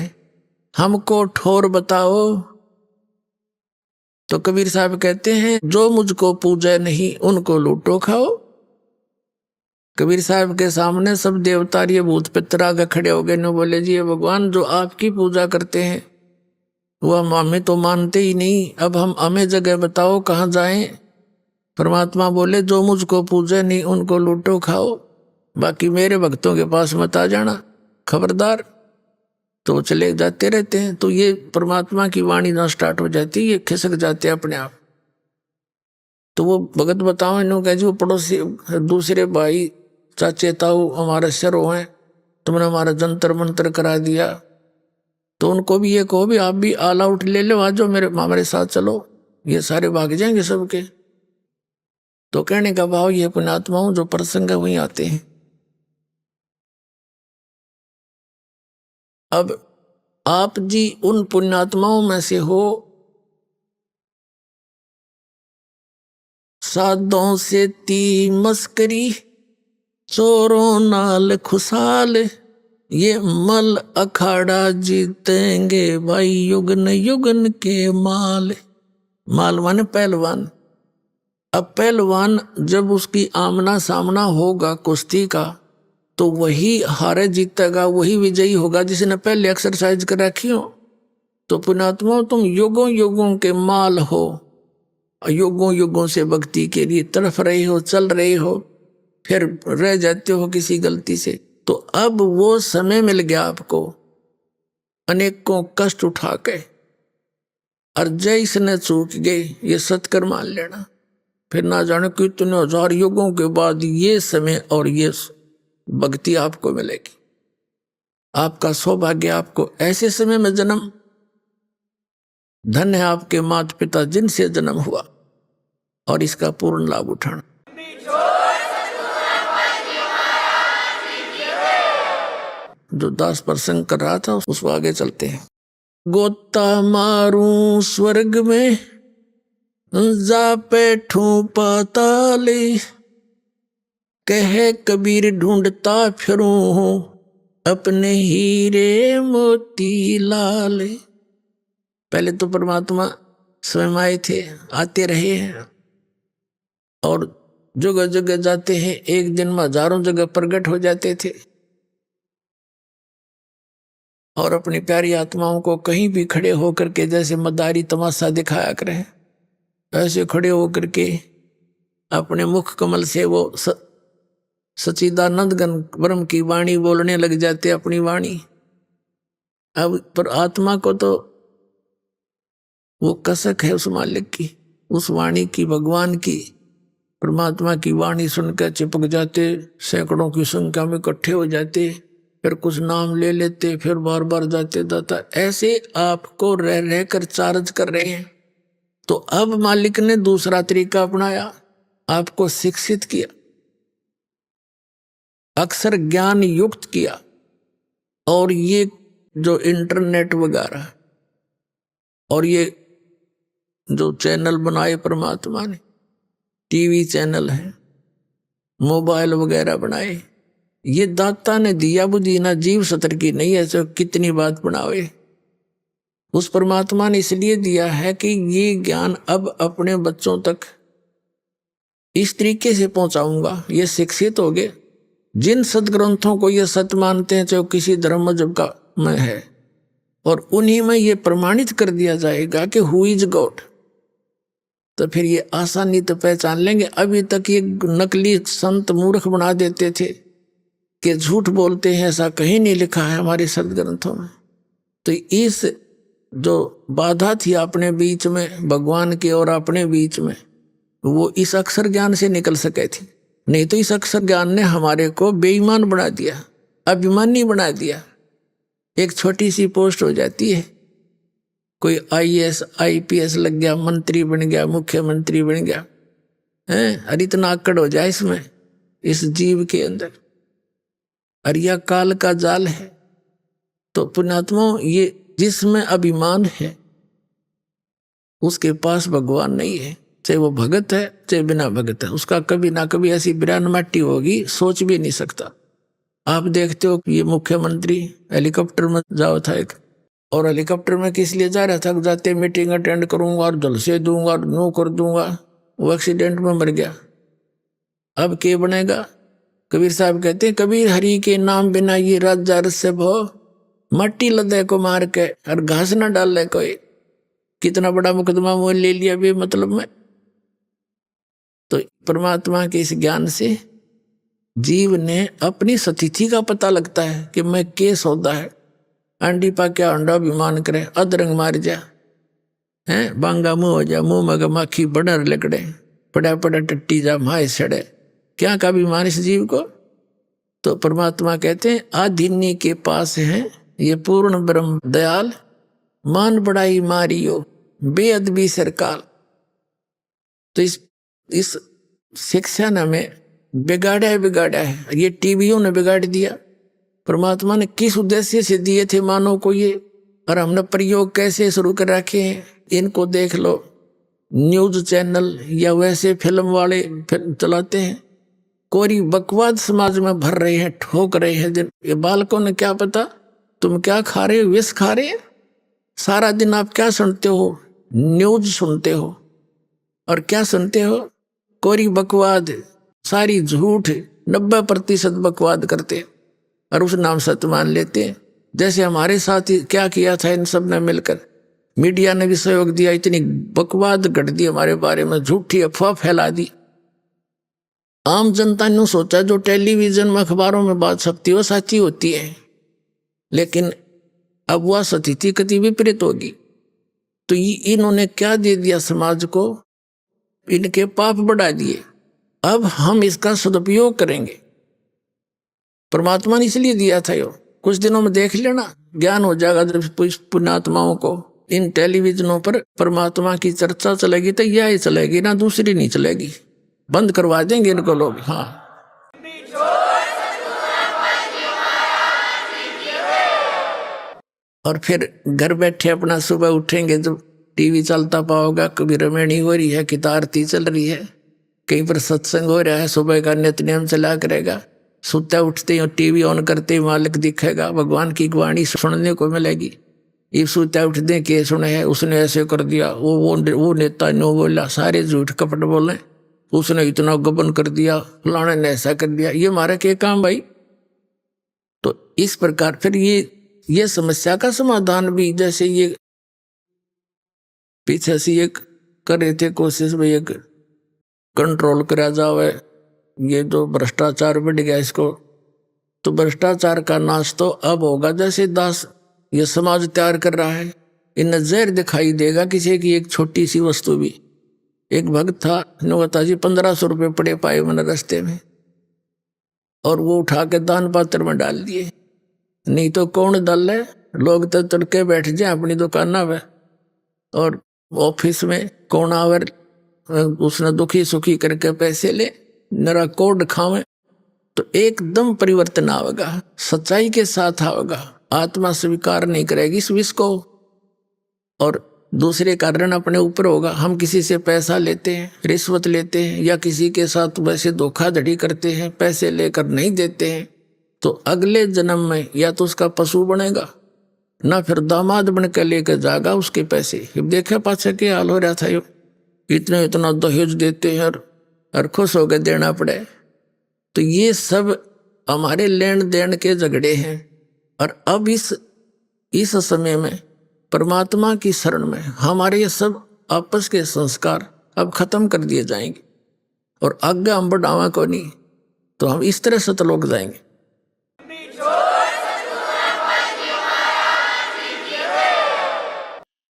[SPEAKER 3] हमको ठोर बताओ। तो कबीर साहब कहते हैं जो मुझको पूजे नहीं उनको लूटो खाओ। कबीर साहब के सामने सब देवता ये भूत पितर आगे खड़े हो गए, न बोले जी ये भगवान जो आपकी पूजा करते हैं वो हम हमें तो मानते ही नहीं, अब हम हमें जगह बताओ कहाँ जाएं। परमात्मा बोले जो मुझको पूजे नहीं उनको लूटो खाओ, बाकी मेरे भक्तों के पास मत आ जाना, खबरदार। तो चले जाते रहते हैं। तो ये परमात्मा की वाणी ना स्टार्ट हो जाती, ये खिसक जाते हैं अपने आप। तो वो भगत बताओ इन्हों कह जी वो पड़ोसी दूसरे भाई चाचे ताऊ हमारे शरो हैं, तुमने हमारा जंतर मंत्र करा दिया, तो उनको भी ये कहो भी आप भी ऑल आउट ले लो, आज जो हमारे साथ चलो, ये सारे भाग जाएंगे सबके। तो कहने का भाव ये पुण्यात्माओं जो प्रसंग है वहीं आते हैं। अब आप जी उन पुण्यात्माओं में से हो, साधों से ती मस्करी, चोरों नाल खुशाल, ये मल अखाड़ा जीतेंगे भाई युगन युगन के माल। माल माने पहलवान। अब पहलवान जब उसकी आमना सामना होगा कुश्ती का, तो वही हारे जीतेगा, वही विजयी होगा जिसने पहले एक्सरसाइज कर रखी हो। तो पुण्यात्मा तुम युगों युगों के माल हो, युगों युगों से भक्ति के लिए तड़फ रहे हो, चल रहे हो, फिर रह जाते हो किसी गलती से। तो अब वो समय मिल गया आपको अनेकों कष्ट उठा के, और जैसने चूक गए ये सत्कर मान लेना। फिर ना जाने कितने हजार युगों के बाद ये समय और ये भक्ति आपको मिलेगी। आपका सौभाग्य आपको ऐसे समय में जन्म, धन्य है आपके माता पिता जिनसे जन्म हुआ, और इसका पूर्ण लाभ उठाना। जो दास प्रसंग कर रहा था उसको आगे चलते हैं। गोता मारूं स्वर्ग में जा बैठू पाताले, कहे कबीर ढूंढता फिरूं हूं अपने हीरे मोती लाल। पहले तो परमात्मा स्वयं आए थे, आते रहे हैं और जगह जगह जाते हैं, एक दिन में हजारों जगह प्रकट हो जाते थे और अपनी प्यारी आत्माओं को कहीं भी खड़े होकर के जैसे मदारी तमाशा दिखाया करें, ऐसे खड़े होकर के अपने मुख कमल से वो सच्चिदानंद घन ब्रह्म की वाणी बोलने लग जाते, अपनी वाणी। अब पर आत्मा को तो वो कसक है उस मालिक की, उस वाणी की, भगवान की, परमात्मा की वाणी सुनकर चिपक जाते, सैकड़ों की संख्या में इकट्ठे हो जाते, फिर कुछ नाम ले लेते, फिर बार बार जाते दाता, ऐसे आपको रह रह कर चार्ज कर रहे हैं। तो अब मालिक ने दूसरा तरीका अपनाया, आपको शिक्षित किया, अक्षर ज्ञान युक्त किया। और ये जो इंटरनेट वगैरह और ये जो चैनल बनाए परमात्मा ने, टीवी चैनल है, मोबाइल वगैरह बनाए, ये दाता ने दिया बुद्धि, ना जीव सतर की नहीं है, तो कितनी बात बनावे। उस परमात्मा ने इसलिए दिया है कि ये ज्ञान अब अपने बच्चों तक इस तरीके से पहुंचाऊंगा, ये शिक्षित हो गए। जिन सदग्रंथों को ये सत्य मानते हैं, चाहे किसी धर्म मजहब का में है, और उन्हीं में ये प्रमाणित कर दिया जाएगा कि हु इज गॉड, तो फिर ये आसानी तो पहचान लेंगे। अभी तक ये नकली संत मूर्ख बना देते थे कि झूठ बोलते हैं, ऐसा कहीं नहीं लिखा है हमारे सदग्रंथों में। तो इस जो बाधा थी अपने बीच में, भगवान के और अपने बीच में, वो इस अक्षर ज्ञान से निकल सके थी। नहीं तो इस अक्षर ज्ञान ने हमारे को बेईमान बना दिया, अभिमानी बना दिया। एक छोटी सी पोस्ट हो जाती है, कोई IAS IPS लग गया, मंत्री बन गया, मुख्यमंत्री बन गया, हैं? अरे इतना आकड़ हो जाए इसमें, इस जीव के अंदर। अरे यह काल का जाल है। तो पुण्यात्मा, ये जिसमें अभिमान है उसके पास भगवान नहीं है, चाहे वो भगत है चाहे बिना भगत है, उसका कभी ना कभी ऐसी बिरान माटी होगी, सोच भी नहीं सकता। आप देखते हो कि ये मुख्यमंत्री हेलीकॉप्टर में जाओ था एक, और हेलीकॉप्टर में किस लिए जा रहा था, जाते मीटिंग अटेंड करूंगा और जलसे दूंगा और नो कर दूंगा, वो एक्सीडेंट में मर गया। अब क्या बनेगा? कबीर साहब कहते हैं, कबीर हरि के नाम बिना ये राजा रस्य भो, मट्टी लदे को मार के और घास न डाल ले कोई। कितना बड़ा मुकदमा वो ले लिया भी मतलब में। तो परमात्मा के इस ज्ञान से जीव ने अपनी स्थिति का पता लगता है कि मैं के सौदा है। अंडी पा क्या अंडा अभिमान करे, अदरंग मार जा, हैं बांगा मुंह हो जा, मुंह मग माखी बडर लकड़े, पड़ा पड़ा टट्टी जा माए सड़े, क्या का अभिमान इस जीव को। तो परमात्मा कहते हैं, आधिन्य के पास है ये पूर्ण ब्रह्म दयाल, मान बड़ाई मारियो बेअदबी सरकाल। तो इस शिक्षा ने हमें बिगाड़ा है, ये टीवियों ने बिगाड़ दिया। परमात्मा ने किस उद्देश्य से दिए थे मानव को ये, और हमने प्रयोग कैसे शुरू कर रखे हैं, इनको देख लो। न्यूज चैनल या वैसे फिल्म वाले चलाते हैं, कोरी बकवाद समाज में भर रहे हैं, ठोक रहे हैं। ये बालकों ने क्या पता तुम क्या खा रहे हो, विष खा रहे हैं। सारा दिन आप क्या सुनते हो, न्यूज सुनते हो, और क्या सुनते हो, कोरी बकवाद, सारी झूठ, 90% बकवाद करते और उस नाम सत्य मान लेते हैं। जैसे हमारे साथ ही क्या किया था इन सब ने मिलकर, मीडिया ने भी सहयोग दिया, इतनी बकवाद गढ़ दी हमारे बारे में, झूठी अफवाह फैला दी। आम जनता ने सोचा जो टेलीविजन में अखबारों में बात छपती वो सच्ची होती है, लेकिन अब वह स्थिति कति विपरीत होगी। तो ये इन्होंने क्या दे दिया समाज को, इनके पाप बढ़ा दिए। अब हम इसका सदुपयोग करेंगे। परमात्मा ने इसलिए दिया था, यो कुछ दिनों में देख लेना, ज्ञान हो जाएगा। जब पुण्यात्माओं को इन टेलीविजनों पर परमात्मा की चर्चा चलेगी तो यह ही चलेगी ना, दूसरी नहीं चलेगी। बंद करवा देंगे इनको लोग। हाँ, और फिर घर बैठे अपना सुबह उठेंगे, जब टीवी चलता पाओगा, कभी रमेणी हो रही है, किता आरती चल रही है, कहीं पर सत्संग हो रहा है, सुबह का नित्यनेम चला करेगा, सुते उठते ही टीवी ऑन करते ही मालिक दिखेगा, भगवान की वाणी सुनने को मिलेगी। ये सुते उठते के सुने है, उसने ऐसे कर दिया, वो नेता ने बोला, सारे झूठ कपट बोले, उसने इतना गबन कर दिया, फलाने ने ऐसा कर दिया, ये हमारा क्या काम भाई। तो इस प्रकार फिर ये समस्या का समाधान भी, जैसे ये पीछे से ये कर रहे थे कोशिश में, ये कंट्रोल करा जावे, ये जो भ्रष्टाचार बढ़ गया इसको, तो भ्रष्टाचार का नाश तो अब होगा। जैसे दास ये समाज तैयार कर रहा है, इन्हें जहर दिखाई देगा किसी की एक छोटी सी वस्तु भी। एक भक्त था, बता जी 1500 रुपये पड़े पाए मैंने रास्ते में, और वो उठा के दान पात्र में डाल दिए। नहीं तो कौन डाल है, लोग तो तड़के बैठ जाए अपनी दुकान में और ऑफिस में, कौन आवर उसने दुखी सुखी करके पैसे ले, नरा कोड खावे, तो एकदम परिवर्तन आवेगा, सच्चाई के साथ आवेगा। आत्मा स्वीकार नहीं करेगी इस विष को, और दूसरे कारण अपने ऊपर होगा। हम किसी से पैसा लेते हैं, रिश्वत लेते हैं, या किसी के साथ वैसे धोखाधड़ी करते हैं, पैसे लेकर नहीं देते हैं, तो अगले जन्म में या तो उसका पशु बनेगा, ना फिर दामाद बन के लेकर जाएगा उसके पैसे। देखे पाछे के हाल हो रहा था, यो इतना दहेज देते हैं और खुश होकर देना पड़े। तो ये सब हमारे लेन देन के झगड़े हैं। और अब इस समय में परमात्मा की शरण में हमारे ये सब आपस के संस्कार अब खत्म कर दिए जाएंगे, और आगे हम बढ़ावा को नहीं, तो हम इस तरह से तलोक जाएंगे।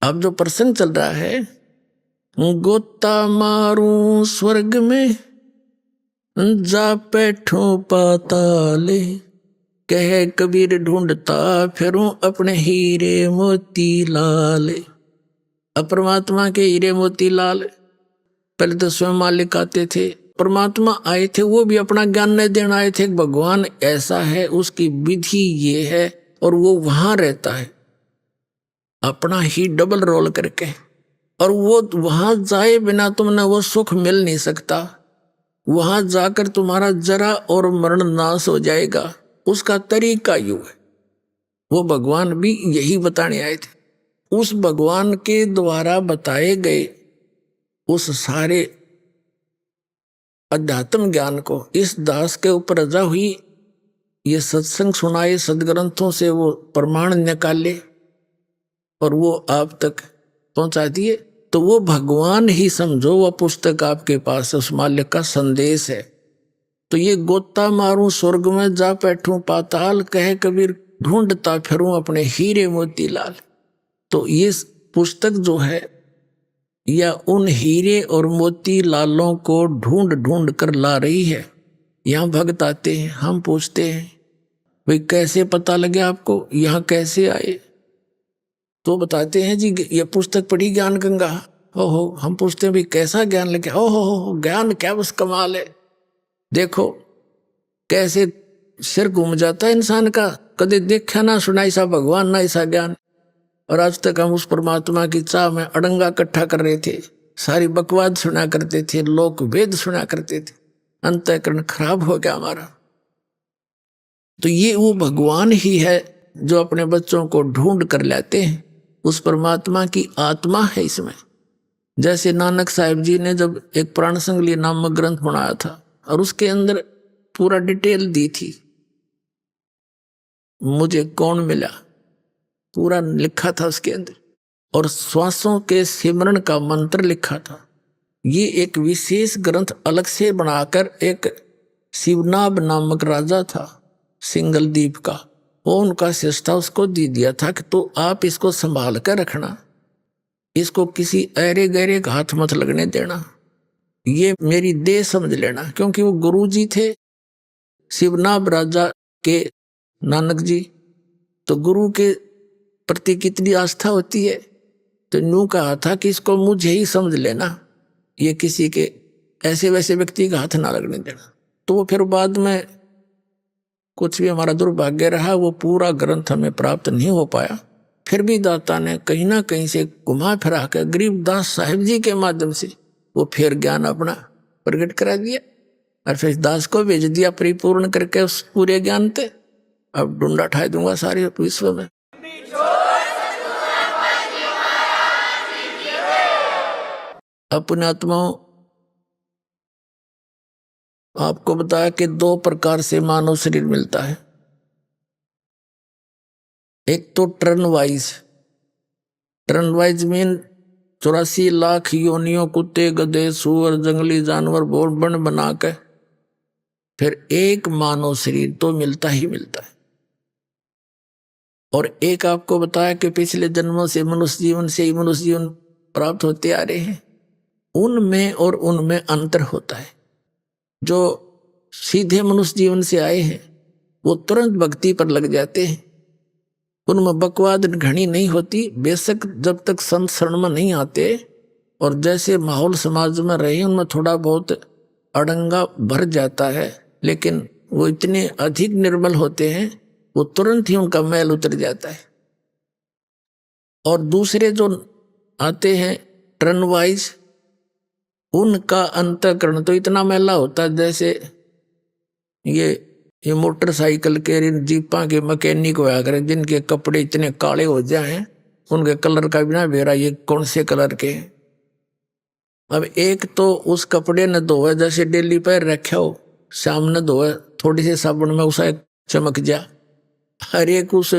[SPEAKER 3] अब जो प्रसंग चल रहा है, गोता मारूं स्वर्ग में, जा बैठूं पाताले, कहे कबीर ढूंढता फिरूं अपने हीरे मोती लाल। अब परमात्मा के हीरे मोती लाल, पहले तो स्वयं मालिक आते थे, परमात्मा आए थे, वो भी अपना ज्ञान नहीं देना आए थे। भगवान ऐसा है, उसकी विधि ये है, और वो वहां रहता है अपना ही डबल रोल करके, और वो वहां जाए बिना तुमने वो सुख मिल नहीं सकता। वहां जाकर तुम्हारा जरा और मरण नाश हो जाएगा, उसका तरीका यूं है। वो भगवान भी यही बताने आए थे। उस भगवान के द्वारा बताए गए उस सारे अध्यात्म ज्ञान को इस दास के ऊपर रजा हुई, ये सत्संग सुनाए, सदग्रंथों से वो प्रमाण निकाले और वो आप तक पहुंचा दिए। तो वो भगवान ही समझो, वह पुस्तक आपके पास है, उस मालिक का संदेश है। तो ये गोता मारूं स्वर्ग में, जा बैठूं पाताल, कहे कबीर ढूंढता फिरूं अपने हीरे मोती लाल। तो ये पुस्तक जो है, या उन हीरे और मोती लालों को ढूंढ ढूंढ कर ला रही है। यहाँ भक्त आते हैं, हम पूछते हैं भाई कैसे पता लगे आपको, यहाँ कैसे आए? तो बताते हैं जी ये पुस्तक पढ़ी ज्ञान गंगा। हो हम पूछते हैं भाई कैसा ज्ञान लगे? हो ज्ञान क्या बस कमाल है। देखो कैसे सिर घूम जाता है इंसान का, कभी देखा ना सुना ऐसा भगवान, ना ऐसा ज्ञान। और आज तक हम उस परमात्मा की चाह में अड़ंगा इकट्ठा कर रहे थे, सारी बकवाद सुना करते थे, लोक वेद सुना करते थे, अंतःकरण खराब हो गया हमारा। तो ये वो भगवान ही है जो अपने बच्चों को ढूंढ कर लाते हैं। उस परमात्मा की आत्मा है इसमें। जैसे नानक साहिब जी ने जब एक प्राण संगली नामक ग्रंथ बनाया था, और उसके अंदर पूरा डिटेल दी थी, मुझे कौन मिला पूरा लिखा था उसके अंदर, और श्वासों के सिमरण का मंत्र लिखा था। ये एक विशेष ग्रंथ अलग से बनाकर एक शिवनाभ नामक राजा था सिंगल द्वीप का, वो उनका शिष्टा उसको दे दिया था कि तो आप इसको संभाल कर रखना, इसको किसी ऐरे गहरे का हाथ मत लगने देना, ये मेरी देह समझ लेना। क्योंकि वो गुरुजी थे शिवनाभ राजा के नानक जी, तो गुरु के प्रति कितनी आस्था होती है। तो यूं कहा था कि इसको मुझे ही समझ लेना, ये किसी के ऐसे वैसे व्यक्ति का हाथ ना लगने देना। तो वो फिर बाद में कुछ भी हमारा दुर्भाग्य रहा, वो पूरा ग्रंथ हमें प्राप्त नहीं हो पाया। फिर भी दाता ने कहीं ना कहीं से घुमा फिरा कर गरीबदास साहिब जी के माध्यम से वो फिर ज्ञान अपना प्रकट करा दिया और फिर दास को भेज दिया परिपूर्ण करके उस पूरे ज्ञान पे। अब ढूंढा ठा दूंगा सारे विश्व में। अपने आत्माओं, आपको बताया कि 2 प्रकार से मानव शरीर मिलता है। एक तो टर्न वाइज मीन 84 लाख योनियों कुत्ते गधे सूअर जंगली जानवर बोर बन बना के फिर एक मानव शरीर तो मिलता ही मिलता है। और एक आपको बताया कि पिछले जन्मों से मनुष्य जीवन से ही मनुष्य जीवन प्राप्त होते आ रहे हैं। उनमें और उनमें अंतर होता है। जो सीधे मनुष्य जीवन से आए हैं वो तुरंत भक्ति पर लग जाते हैं, उनमें बकवाद घनी नहीं होती। बेशक जब तक संत शरण में नहीं आते और जैसे माहौल समाज में रहे उनमें थोड़ा बहुत अड़ंगा भर जाता है, लेकिन वो इतने अधिक निर्मल होते हैं वो तुरंत ही उनका मैल उतर जाता है। और दूसरे जो आते हैं टर्न वाइज, उनका अंतःकरण तो इतना मैला होता है जैसे ये मोटरसाइकिल के जीपा के मैकेनिक होया करें जिनके कपड़े इतने काले हो जाएं उनके कलर का बिना बेरा ये कौन से कलर के। अब एक तो उस कपड़े ने धोए जैसे डेली पैर रखे हो, शाम ने धोए थोड़ी सी साबुन में उसे चमक जा। हर एक उस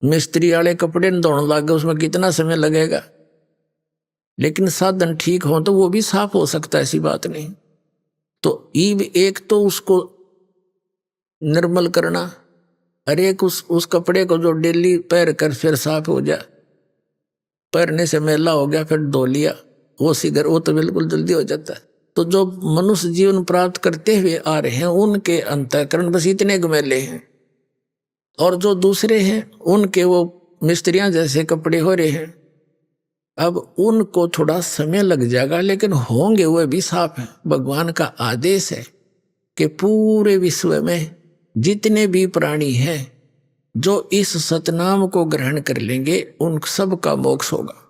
[SPEAKER 3] मिस्त्री वाले कपड़े ने धोने लग गए, उसमें कितना समय लगेगा, लेकिन साधन ठीक हो तो वो भी साफ हो सकता है, ऐसी बात नहीं। तो ईब एक तो उसको निर्मल करना, हर एक उस कपड़े को जो डेली पैर कर फिर साफ हो जाए, पैरने से मैला हो गया फिर धो लिया, वो सिगर वो तो बिल्कुल जल्दी हो जाता है। तो जो मनुष्य जीवन प्राप्त करते हुए आ रहे हैं उनके अंतःकरण बस इतने गमैले हैं, और जो दूसरे हैं उनके वो मिस्त्रियां जैसे कपड़े हो रहे हैं। अब उनको थोड़ा समय लग जाएगा लेकिन होंगे वह भी साफ है। भगवान का आदेश है कि पूरे विश्व में जितने भी प्राणी हैं जो इस सतनाम को ग्रहण कर लेंगे उन सब का मोक्ष होगा।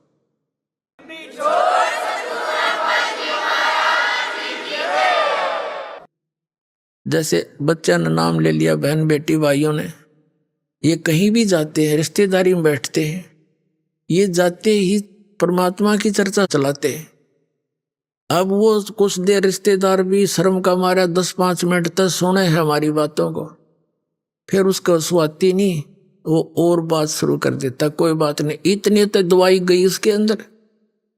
[SPEAKER 3] जैसे बच्चा ने नाम ले लिया, बहन बेटी भाइयों ने, ये कहीं भी जाते हैं रिश्तेदारी में बैठते हैं, ये जाते ही परमात्मा की चर्चा चलाते हैं। अब वो कुछ देर रिश्तेदार भी शर्म का मारा 10-5 मिनट तक सुने हैं हमारी बातों को, फिर उसको सुहाती नहीं, वो और बात शुरू कर देता। कोई बात नहीं, इतनी तो दवाई गई उसके अंदर,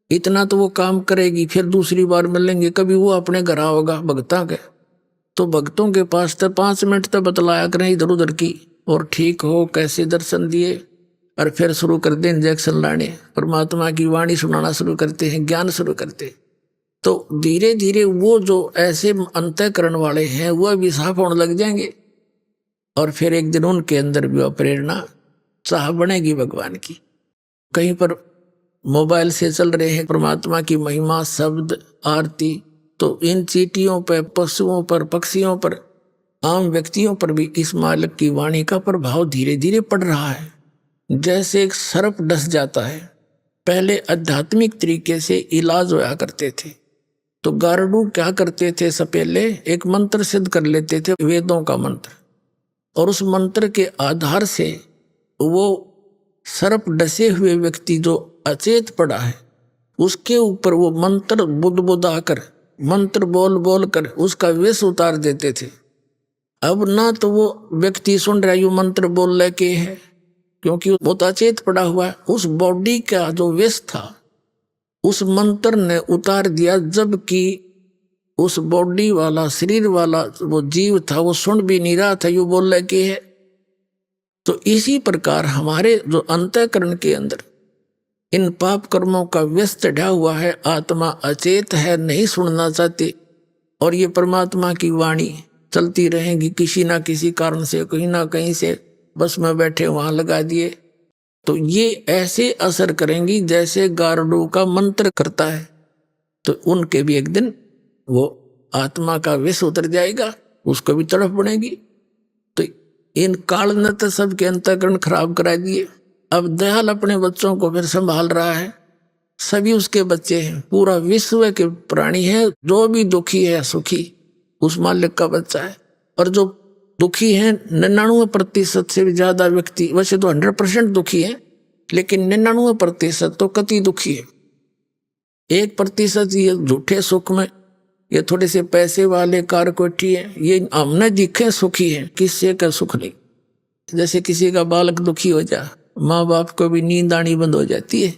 [SPEAKER 3] इतना तो वो काम करेगी, फिर दूसरी बार मिलेंगे कभी वो अपने घर आओगा भगता के। तो भक्तों के पास तो 5 मिनट तक बतलाया करें इधर उधर की, और ठीक हो कैसे दर्शन दिए, और फिर शुरू कर दे इंजेक्शन लाने, परमात्मा की वाणी सुनाना शुरू करते हैं, ज्ञान शुरू करते हैं। तो धीरे धीरे वो जो ऐसे अंतःकरण वाले हैं वह भी साफ होने लग जाएंगे, और फिर एक दिन उनके अंदर भी वह प्रेरणा चाह बनेगी भगवान की। कहीं पर मोबाइल से चल रहे हैं परमात्मा की महिमा शब्द आरती, तो इन चींटियों पर, पशुओं पर, पक्षियों पर, आम व्यक्तियों पर भी इस मालिक की वाणी का प्रभाव धीरे धीरे पड़ रहा है। जैसे एक सर्प डस जाता है, पहले आध्यात्मिक तरीके से इलाज होया करते थे, तो गारडू क्या करते थे, सपेले एक मंत्र सिद्ध कर लेते थे, वेदों का मंत्र, और उस मंत्र के आधार से वो सर्प डसे हुए व्यक्ति जो अचेत पड़ा है उसके ऊपर वो मंत्र बुदबुदा कर, मंत्र बोल बोल कर उसका विष उतार देते थे। अब ना तो वो व्यक्ति सुन रहा है मंत्र बोल ले के है, क्योंकि वो तो अचेत पड़ा हुआ है, उस बॉडी का जो विष था उस मंत्र ने उतार दिया, जबकि उस बॉडी वाला शरीर वाला वो जीव था वो सुन भी नहीं रहा था, यू बोल रहे कि है। तो इसी प्रकार हमारे जो अंतःकरण के अंदर इन पाप कर्मों का विष चढ़ा हुआ है, आत्मा अचेत है, नहीं सुनना चाहती, और ये परमात्मा की वाणी चलती रहेगी किसी ना किसी कारण से, कहीं ना कहीं से बस में बैठे वहां लगा दिए, तो ये ऐसे असर करेंगी जैसे गारडू का मंत्र करता है। तो उनके भी एक दिन वो आत्मा का विष उतर जाएगा, उसको भी तड़फ बनेगी। तो इन काल ने तो सबके अंतःकरण खराब करा दिए, अब दयाल अपने बच्चों को फिर संभाल रहा है, सभी उसके बच्चे हैं, पूरा विश्व के प्राणी है, जो भी दुखी है सुखी उस मालिक का बच्चा है। और जो दुखी है 99% से भी ज्यादा व्यक्ति, वैसे तो 100% दुखी है, लेकिन 99% तो कति दुखी है। 1% ये झूठे सुख में, ये थोड़े से पैसे वाले कार कोठी है, ये हमने दिखे सुखी है, किससे का सुख नहीं। जैसे किसी का बालक दुखी हो जा, माँ बाप को भी नींद आनी बंद हो जाती है,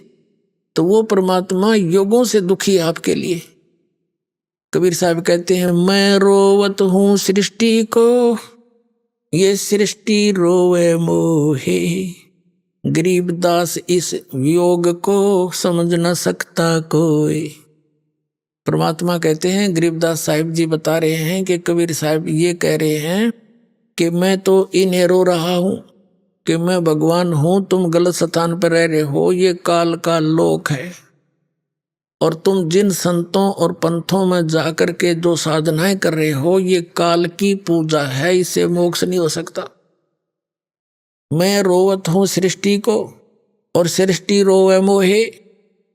[SPEAKER 3] तो वो परमात्मा युगों से दुखी है आपके लिए। कबीर साहब कहते हैं, मैं रोवत हूँ सृष्टि को, ये सृष्टि रोवे मोहे, गरीबदास इस वियोग को समझ न सकता कोई। परमात्मा कहते हैं, गरीबदास साहिब जी बता रहे हैं कि कबीर साहब ये कह रहे हैं कि मैं तो इन्हें रो रहा हूं कि मैं भगवान हूं, तुम गलत स्थान पर रह रहे हो, ये काल का लोक है। और तुम जिन संतों और पंथों में जाकर के जो साधनाएं कर रहे हो, ये काल की पूजा है, इससे मोक्ष नहीं हो सकता। मैं रोवत हूँ सृष्टि को और सृष्टि रोवे मोहे,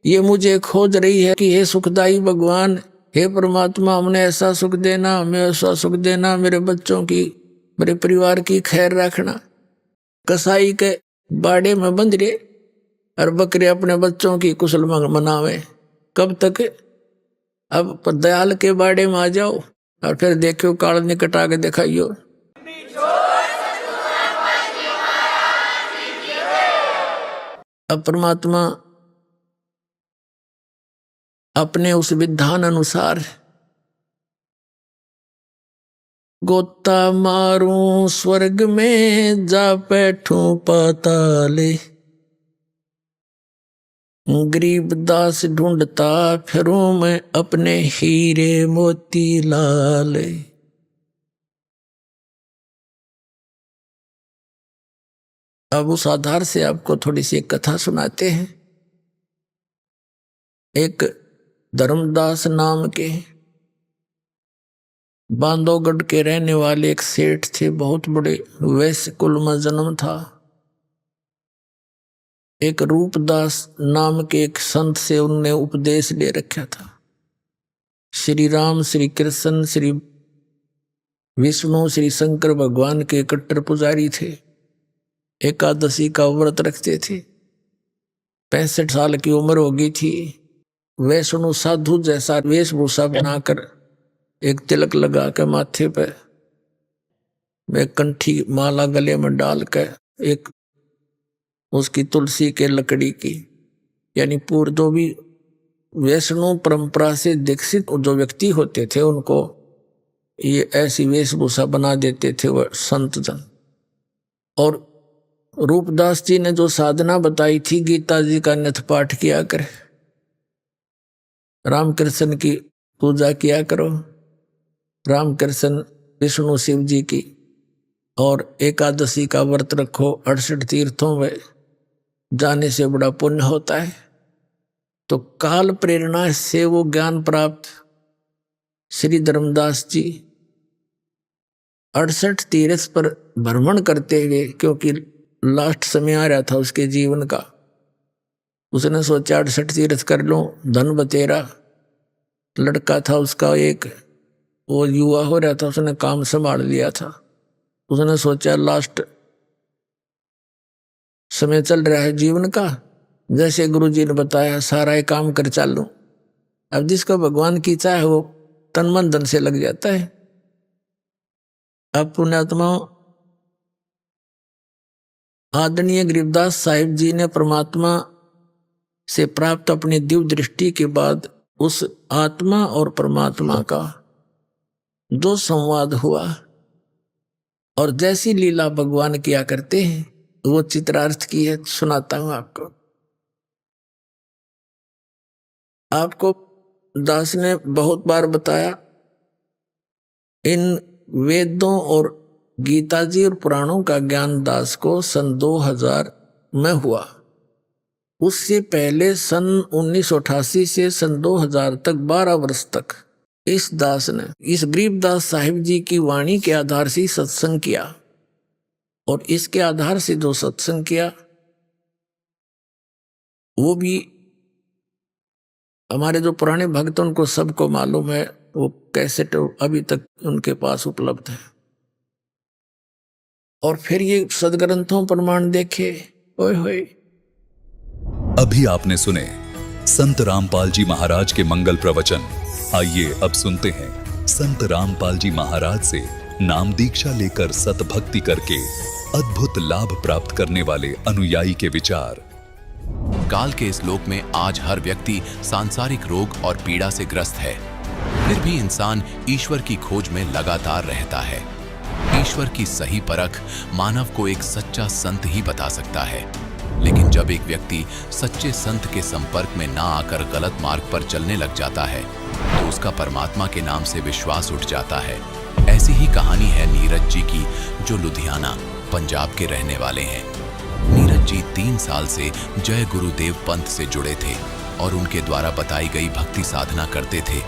[SPEAKER 3] ये मुझे खोज रही है कि हे सुखदाई भगवान, हे परमात्मा, हमने ऐसा सुख देना, हमें ऐसा सुख देना, मेरे बच्चों की, मेरे परिवार की खैर रखना। कसाई के बाड़े में बंध रहे और बकरे अपने बच्चों की कुशल मनावे, कब तक? अब दयाल के बाड़े में आ जाओ और फिर देखो काल निकट आके दिखाइयो। अब परमात्मा अपने उस विधान अनुसार गोता मारूं स्वर्ग में, जा बैठूं पाताले, गरीबदास ढूंढता फिरूं मैं अपने हीरे मोती लाल। अब उस आधार से आपको थोड़ी सी एक कथा सुनाते हैं। एक धर्मदास नाम के बांधवगढ़ के रहने वाले एक सेठ थे, बहुत बड़े वैश्य कुल में जन्म था। एक रूपदास नाम के एक संत से उनने उपदेश ले रखा था। श्री राम, श्री कृष्ण, श्री विष्णु, श्री शंकर भगवान के कट्टर पुजारी थे। एकादशी का व्रत रखते थे। 65 साल की उम्र हो गई थी। वैष्णु साधु जैसा वेशभूषा बनाकर, एक तिलक लगा के माथे पे, एक कंठी माला गले में डाल के, एक उसकी तुलसी के लकड़ी की, यानी पूर्व जो भी वैष्णु परंपरा से दीक्षित जो व्यक्ति होते थे उनको ये ऐसी वेशभूषा बना देते थे वह संत जन। और रूपदास जी ने जो साधना बताई थी, गीता जी का नित्य पाठ किया कर, रामकृष्ण की पूजा किया करो, रामकृष्ण विष्णु शिव जी की, और एकादशी का व्रत रखो, 68 तीर्थों में जाने से बड़ा पुण्य होता है। तो काल प्रेरणा से वो ज्ञान प्राप्त श्री धर्मदास जी 68 तीर्थ पर भ्रमण करते हुए, क्योंकि लास्ट समय आ रहा था उसके जीवन का, उसने सोचा 68 तीर्थ कर लूं, धन बतेरा। लड़का था उसका एक, वो युवा हो रहा था, उसने काम संभाल लिया था। उसने सोचा लास्ट समय चल रहा है जीवन का, जैसे गुरुजी ने बताया सारा ये काम कर चालू। अब जिसको भगवान की चाह वो तन मन धन से लग जाता है। अब पुण्यात्माओं, आदरणीय गरीबदास साहिब जी ने परमात्मा से प्राप्त अपनी दिव्य दृष्टि के बाद उस आत्मा और परमात्मा का जो संवाद हुआ और जैसी लीला भगवान किया करते हैं वो चित्रार्थ की है, सुनाता हूं आपको। आपको दास ने बहुत बार बताया, इन वेदों और गीता जी और पुराणों का ज्ञान दास को सन 2000 में हुआ। उससे पहले सन 1988 से सन 2000 तक 12 वर्ष तक इस दास ने इस गरीबदास साहिब जी की वाणी के आधार से सत्संग किया। और इसके आधार से जो सत्संग किया वो भी हमारे जो पुराने भक्त उनको सबको मालूम है, वो कैसेट अभी तक उनके पास उपलब्ध है। और फिर ये सदग्रंथों प्रमाण देखे, ओए होए।
[SPEAKER 4] अभी आपने सुने संत रामपाल जी महाराज के मंगल प्रवचन। आइए अब सुनते हैं संत रामपाल जी महाराज से नाम दीक्षा लेकर सतभक्ति करके अद्भुत लाभ प्राप्त करने वाले अनुयायी के विचार।
[SPEAKER 7] काल के इस लोक में आज हर व्यक्ति सांसारिक रोग और पीड़ा से ग्रस्त है, फिर भी इंसान ईश्वर की खोज में लगातार रहता है। ईश्वर की सही परख मानव को एक सच्चा संत ही बता सकता है, लेकिन जब एक व्यक्ति सच्चे संत के संपर्क में ना आकर गलत मार्ग पर चलने लग जाता है तो उसका परमात्मा के नाम से विश्वास उठ जाता है। ऐसी ही कहानी है नीरज जी की, जो लुधियाना पंजाब के रहने वाले हैं। नीरज जी 3 साल से जय गुरुदेव पंथ से जुड़े थे और उनके द्वारा बताई गई भक्ति साधना करते थे,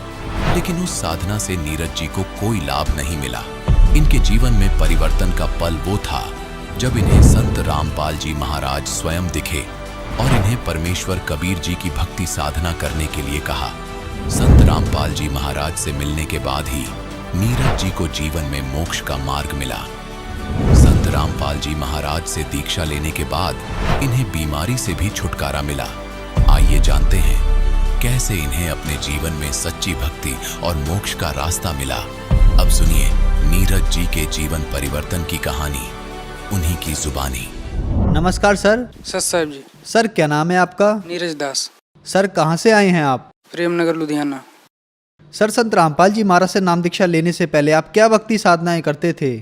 [SPEAKER 7] लेकिन उस साधना से नीरज जी को कोई लाभ नहीं मिला। इनके जीवन में परिवर्तन का पल वो था जब इन्हें संत रामपाल जी महाराज स्वयं दिखे और इन्हें परमेश्वर कबीर जी की भक्ति साधना करने के लिए कहा। संत रामपाल जी महाराज से मिलने के बाद ही नीरज जी को जीवन में मोक्ष का मार्ग मिला। संत रामपाल जी महाराज से दीक्षा लेने के बाद इन्हें बीमारी से भी छुटकारा मिला। आइए जानते हैं कैसे इन्हें अपने जीवन में सच्ची भक्ति और मोक्ष का रास्ता मिला। अब सुनिए नीरज जी के जीवन परिवर्तन की कहानी, उन्हीं की जुबानी।
[SPEAKER 8] नमस्कार सर।
[SPEAKER 9] सत साहब जी।
[SPEAKER 8] सर क्या नाम है आपका?
[SPEAKER 9] नीरज दास।
[SPEAKER 8] सर कहाँ से आए हैं आप?
[SPEAKER 9] प्रेमनगर लुधियाना।
[SPEAKER 8] सर संत रामपाल जी महाराज से नाम दीक्षा लेने से पहले आप क्या भक्ति साधनाएं करते थे?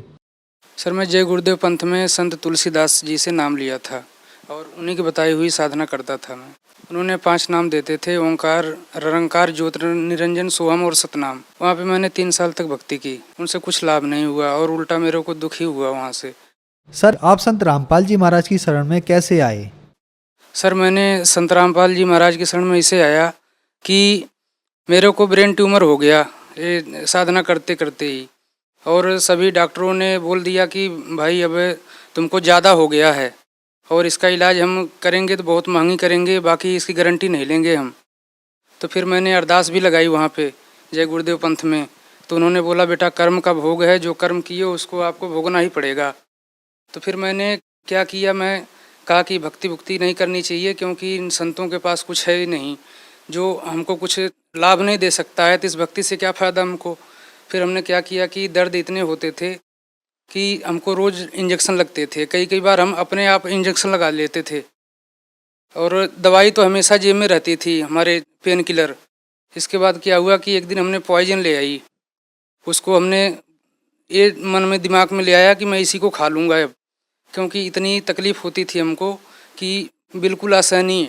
[SPEAKER 9] सर मैं जय गुरुदेव पंथ में संत तुलसीदास जी से नाम लिया था और उन्हीं की बताई हुई साधना करता था मैं। उन्होंने 5 नाम देते थे, ओंकार, निरंकार, ज्योति, निरंजन, सोहम और सतनाम। वहाँ पे मैंने 3 साल तक भक्ति की, उनसे कुछ लाभ नहीं हुआ और उल्टा मेरे को दुख ही हुआ वहाँ से।
[SPEAKER 8] सर आप संत रामपाल जी महाराज की शरण में कैसे आए?
[SPEAKER 9] सर मैंने संत रामपाल जी महाराज की शरण में इसे आया कि मेरे को ब्रेन ट्यूमर हो गया ये साधना करते करते ही, और सभी डॉक्टरों ने बोल दिया कि भाई अब तुमको ज़्यादा हो गया है और इसका इलाज हम करेंगे तो बहुत महंगी करेंगे, बाकी इसकी गारंटी नहीं लेंगे हम। तो फिर मैंने अरदास भी लगाई वहाँ पे जय गुरुदेव पंथ में, तो उन्होंने बोला बेटा कर्म का भोग है, जो कर्म किए उसको आपको भोगना ही पड़ेगा। तो फिर मैंने क्या किया, मैं कहा कि भक्ति नहीं करनी चाहिए क्योंकि इन संतों के पास कुछ है ही नहीं जो हमको कुछ लाभ नहीं दे सकता है, तो इस भक्ति से क्या फ़ायदा हमको। फिर हमने क्या किया कि दर्द इतने होते थे कि हमको रोज़ इंजेक्शन लगते थे, कई बार हम अपने आप इंजेक्शन लगा लेते थे, और दवाई तो हमेशा जेब में रहती थी हमारे, पेन किलर। इसके बाद क्या हुआ कि एक दिन हमने पॉइजन ले आई, उसको हमने ये मन में दिमाग में ले आया कि मैं इसी को खा लूँगा अब, क्योंकि इतनी तकलीफ़ होती थी हमको कि बिल्कुल असहनीय।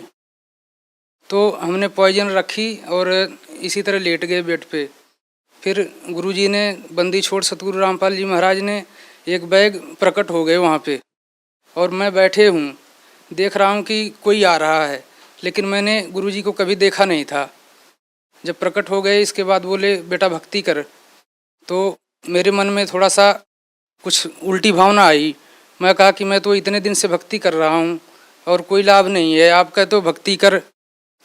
[SPEAKER 9] तो हमने पॉइजन रखी और इसी तरह लेट गए बेड पे। फिर गुरुजी ने, बंदी छोड़ सतगुरु रामपाल जी महाराज ने एक बैग प्रकट हो गए वहाँ पे, और मैं बैठे हूँ, देख रहा हूँ कि कोई आ रहा है, लेकिन मैंने गुरुजी को कभी देखा नहीं था। जब प्रकट हो गए इसके बाद बोले बेटा भक्ति कर, तो मेरे मन में थोड़ा सा कुछ उल्टी भावना आई। मैं कहा कि मैं तो इतने दिन से भक्ति कर रहा हूँ और कोई लाभ नहीं है, आप कहते हो भक्ति कर।